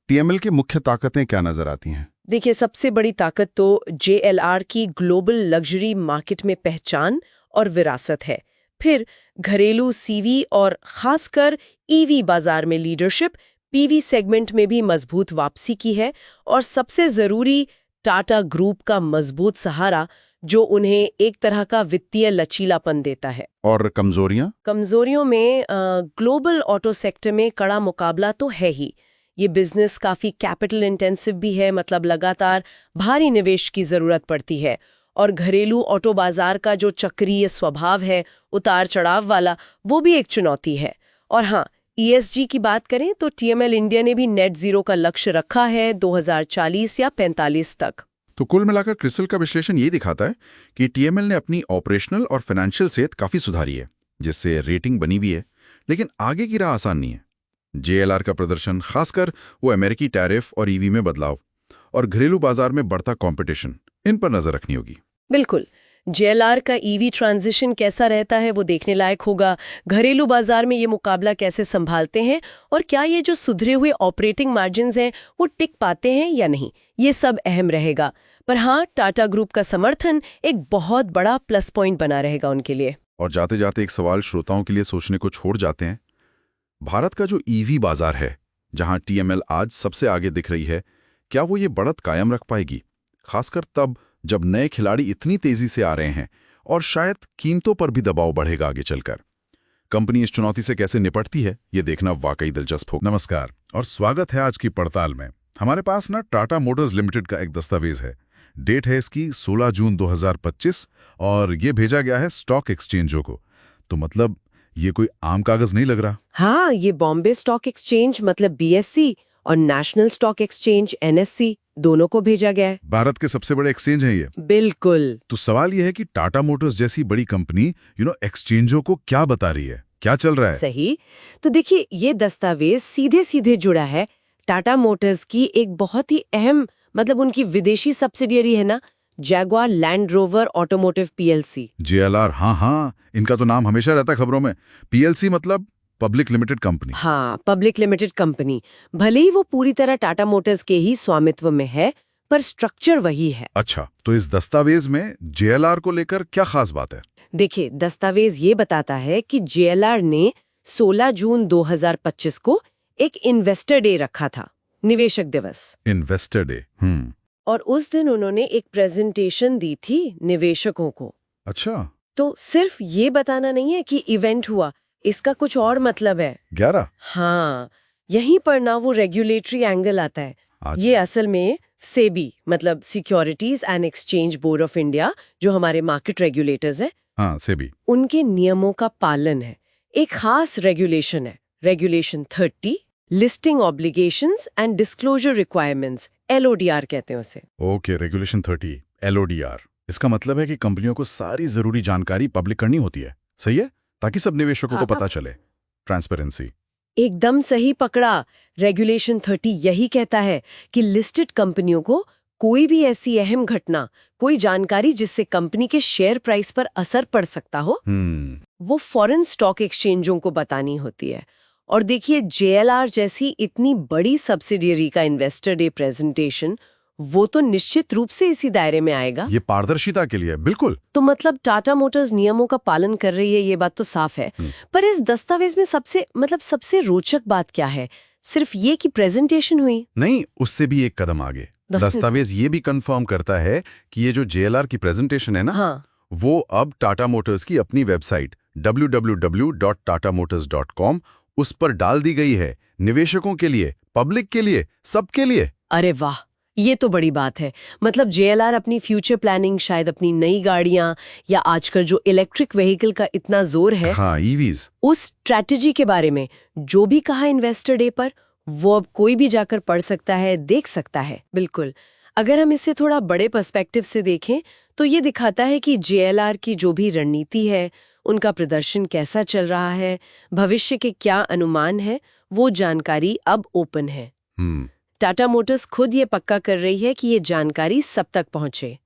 टीएमएल की मुख्य ताकतें क्या नजर आती हैं? देखिए, सबसे बड़ी ताकत तो जेएलआर की ग्लोबल लग्जरी मार्केट में पहचान और विरासत है। फिर घरेलू सीवी और खासकर ईवी बाजार में लीडरशिप, पीवी सेगमेंट में भी मजबूत वापसी की है, और सबसे जरूरी टाटा ग्रुप का मजबूत सहारा जो उन्हें एक तरह का वित्तीय लचीलापन देता है। और कमजोरियों में ग्लोबल ऑटो सेक्टर में कड़ा मुकाबला तो है ही। ये बिजनेस काफी कैपिटल इंटेंसिव भी है, मतलब लगातार भारी निवेश की जरूरत पड़ती है। और घरेलू ऑटो बाजार का जो चक्रीय स्वभाव है, उतार चढ़ाव वाला, वो भी एक चुनौती है। और हाँ, ईएसजी की बात करें तो टीएमएल इंडिया ने भी नेट जीरो का लक्ष्य रखा है 2040 या 45 तक। तो कुल मिलाकर क्रिसिल का विश्लेषण ये दिखाता है कि टीएमएल ने अपनी ऑपरेशनल और फाइनेंशियल सेहत काफी सुधारी है, जिससे रेटिंग बनी भी है। लेकिन आगे की राह आसान नहीं है। जेएलआर का प्रदर्शन, खासकर वो अमेरिकी टैरिफ और ईवी में बदलाव और घरेलू बाजार में बढ़ता कंपटीशन, इन पर नजर रखनी होगी। बिल्कुल। जेएलआर का ईवी ट्रांजिशन कैसा रहता है वो देखने लायक होगा। घरेलू बाजार में ये मुकाबला कैसे संभालते हैं और क्या ये जो सुधरे हुए ऑपरेटिंग मार्जिन्स हैं वो टिक पाते हैं या नहीं, ये सब अहम रहेगा। पर हाँ, टाटा ग्रुप का समर्थन एक बहुत बड़ा प्लस पॉइंट बना रहेगा उनके लिए। और जाते जाते एक सवाल श्रोताओं के लिए सोचने को छोड़ जाते हैं। भारत का जो ईवी बाजार है, जहां टीएमएल आज सबसे आगे दिख रही है, क्या वो ये बढ़त कायम रख पाएगी, खासकर तब जब नए खिलाड़ी इतनी तेजी से आ रहे हैं और शायद कीमतों पर भी दबाव बढ़ेगा आगे चलकर? कंपनी इस चुनौती से कैसे निपटती है, ये देखना वाकई दिलचस्प हो। नमस्कार और स्वागत है आज की पड़ताल में। हमारे पास ना टाटा मोटर्स लिमिटेड का एक दस्तावेज है। डेट है इसकी 16 जून 2025 और ये भेजा गया है स्टॉक एक्सचेंजों को। तो मतलब ये कोई आम कागज नहीं लग रहा। हाँ, ये बॉम्बे स्टॉक एक्सचेंज मतलब बीएससी और नेशनल स्टॉक एक्सचेंज एनएससी दोनों को भेजा गया है। भारत के सबसे बड़े एक्सचेंज हैं ये। बिल्कुल। तो सवाल ये है कि टाटा मोटर्स जैसी बड़ी कंपनी एक्सचेंजों को क्या बता रही है, क्या चल रहा है? सही। तो देखिए, ये दस्तावेज सीधे सीधे जुड़ा है टाटा मोटर्स की एक बहुत ही अहम, मतलब उनकी विदेशी सब्सिडियरी है ना, Jaguar land rover automotive PLC. JLR, हाँ हाँ, इनका तो नाम हमेशा रहता है खबरों में। PLC मतलब पब्लिक लिमिटेड कंपनी। हाँ, पब्लिक लिमिटेड कंपनी। भले ही वो पूरी तरह टाटा मोटर्स के ही स्वामित्व में है, पर स्ट्रक्चर वही है। अच्छा, तो इस दस्तावेज में JLR को लेकर क्या खास बात है? देखिए, दस्तावेज ये बताता है कि JLR ने 16 जून 2025 को एक इन्वेस्टर डे रखा था, निवेशक दिवस। Investor day. और उस दिन उन्होंने एक प्रेजेंटेशन दी थी निवेशकों को। अच्छा। तो सिर्फ ये बताना नहीं है कि इवेंट हुआ, इसका कुछ और मतलब है। 11। हाँ, यहीं पर ना वो रेगुलेटरी एंगल आता है। अच्छा। ये असल में सेबी मतलब securities and exchange board of India, जो हमारे मार्केट रेगुलेटर्स है, हाँ, सेबी। उनके नियमों का पालन है। एक खास रेगुलेशन है, regulation 30, listing obligations and disclosure requirements, LODR कहते हैं उसे। Okay, regulation 30, LODR। इसका मतलब है कि कंपनियों को सारी जरूरी जानकारी पब्लिक करनी होती है, सही है? ताकि सब निवेशकों को पता चले। ट्रांसपेरेंसी। एकदम सही पकड़ा। रेगुलेशन 30 यही कहता है कि लिस्टेड कंपनियों को कोई भी ऐसी अहम घटना, कोई जानकारी जिससे कंपनी के शेयर प्राइस पर असर पड़ सकता हो, वो फॉरेन स्टॉक एक्सचेंजों को बतानी होती है। और देखिए, JLR जैसी इतनी बड़ी सब्सिडियरी का इन्वेस्टर डे प्रेजेंटेशन, वो तो निश्चित रूप से इसी दायरे में आएगा। ये पारदर्शिता के लिए, बिल्कुल। तो मतलब टाटा मोटर्स नियमों का पालन कर रही है, ये बात तो साफ है। पर इस दस्तावेज में सबसे रोचक बात क्या है? सिर्फ ये कि प्रेजेंटेशन हुई? नहीं, उससे भी एक कदम आगे। दस्तावेज ये भी कंफर्म करता है कि ये जो JLR की प्रेजेंटेशन है ना, हाँ, वो अब टाटा मोटर्स की अपनी वेबसाइट www.tatamotors.com उस पर डाल दी गई है, निवेशकों के लिए, पब्लिक के लिए, सबके लिए। अरे वाह, ये तो बड़ी बात है। मतलब JLR अपनी फ्यूचर प्लानिंग, शायद अपनी नई गाड़ियां, या आजकल जो इलेक्ट्रिक व्हीकल का इतना जोर है, हाँ, EVs। उस स्ट्रैटेजी के बारे में जो भी कहा इन्वेस्टर डे पर, वो अब कोई भी जाकर पढ़ सकता है, देख सकता है। बिल्कुल। अगर हम इसे थोड़ा बड़े पर्सपेक्टिव से देखें तो ये दिखाता है कि JLR की जो भी रणनीति है, उनका प्रदर्शन कैसा चल रहा है, भविष्य के क्या अनुमान है, वो जानकारी अब ओपन है। टाटा मोटर्स खुद ये पक्का कर रही है कि ये जानकारी सब तक पहुंचे,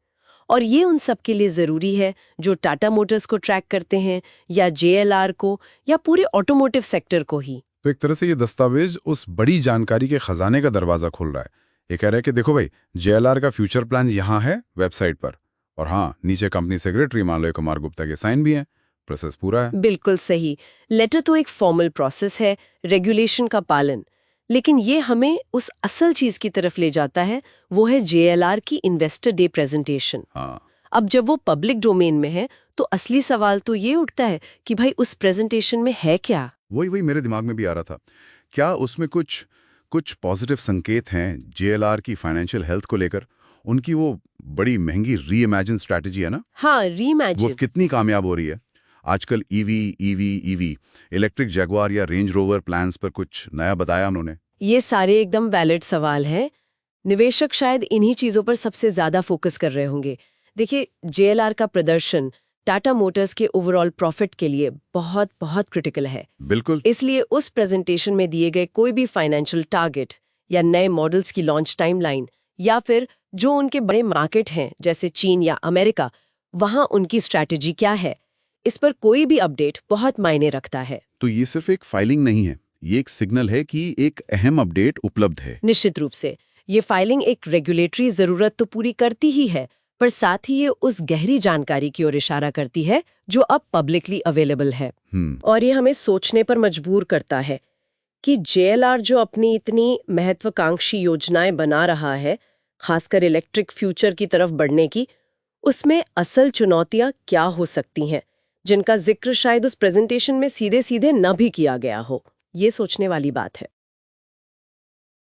और ये उन सब के लिए जरूरी है जो टाटा मोटर्स को ट्रैक करते हैं, या JLR को, या पूरे ऑटोमोटिव सेक्टर को ही। तो एक तरह से ये दस्तावेज उस बड़ी जानकारी के खजाने का दरवाजा खोल रहा है। ये कह रहा है कि देखो भाई, JLR का फ्यूचर प्लान यहाँ है वेबसाइट पर, और हाँ, नीचे कंपनी सेक्रेटरी मालवीय कुमार गुप्ता के साइन भी हैं। प्रोसेस पूरा है। बिल्कुल सही। लेटर तो एक फॉर्मल प्रोसेस है, रेगुलेशन का पालन, लेकिन ये हमें उस असल चीज की तरफ ले जाता है, वो है JLR की इन्वेस्टर डे प्रेजेंटेशन। हाँ। अब जब वो पब्लिक डोमेन में है, तो असली सवाल तो ये उठता है कि भाई उस प्रेजेंटेशन में है क्या? वही मेरे दिमाग में भी आ रहा था। क्या उसमें कुछ पॉजिटिव संकेत हैं JLR की फाइनेंशियल हेल्थ को लेकर? उनकी वो बड़ी महंगी रीइमेजिन स्ट्रैटेजी है ना, हाँ, वो रीइमेजिन। कितनी कामयाब हो रही है? आजकल EV, इलेक्ट्रिक जैगुआर या रेंज रोवर प्लान्स पर कुछ नया बताया उन्होंने? ये सारे एकदम वैलिड सवाल हैं। निवेशक शायद इन्हीं चीजों पर सबसे ज्यादा फोकस कर रहे होंगे। देखिए, JLR का प्रदर्शन टाटा मोटर्स के ओवरऑल प्रॉफिट के लिए बहुत बहुत क्रिटिकल है। बिल्कुल। इसलिए उस प्रेजेंटेशन में दिए गए कोई भी फाइनेंशियल टारगेट, या नए मॉडल्स की लॉन्च टाइमलाइन, या फिर जो उनके बड़े मार्केट हैं जैसे चीन या अमेरिका, वहां उनकी स्ट्रैटेजी क्या है, इस पर कोई भी अपडेट बहुत मायने रखता है। तो ये सिर्फ एक फाइलिंग नहीं है, ये एक सिग्नल है कि एक अहम अपडेट उपलब्ध है। निश्चित रूप से ये फाइलिंग एक रेगुलेटरी जरूरत तो पूरी करती ही है, पर साथ ही ये उस गहरी जानकारी की ओर इशारा करती है जो अब पब्लिकली अवेलेबल है। और ये हमें सोचने पर मजबूर करता है कि JLR जो अपनी इतनी महत्वाकांक्षी योजनाएं बना रहा है, खासकर इलेक्ट्रिक फ्यूचर की तरफ बढ़ने की, उसमें असल चुनौतियां क्या हो सकती हैं, जिनका जिक्र शायद उस प्रेजेंटेशन में सीधे सीधे न भी किया गया हो। ये सोचने वाली बात है।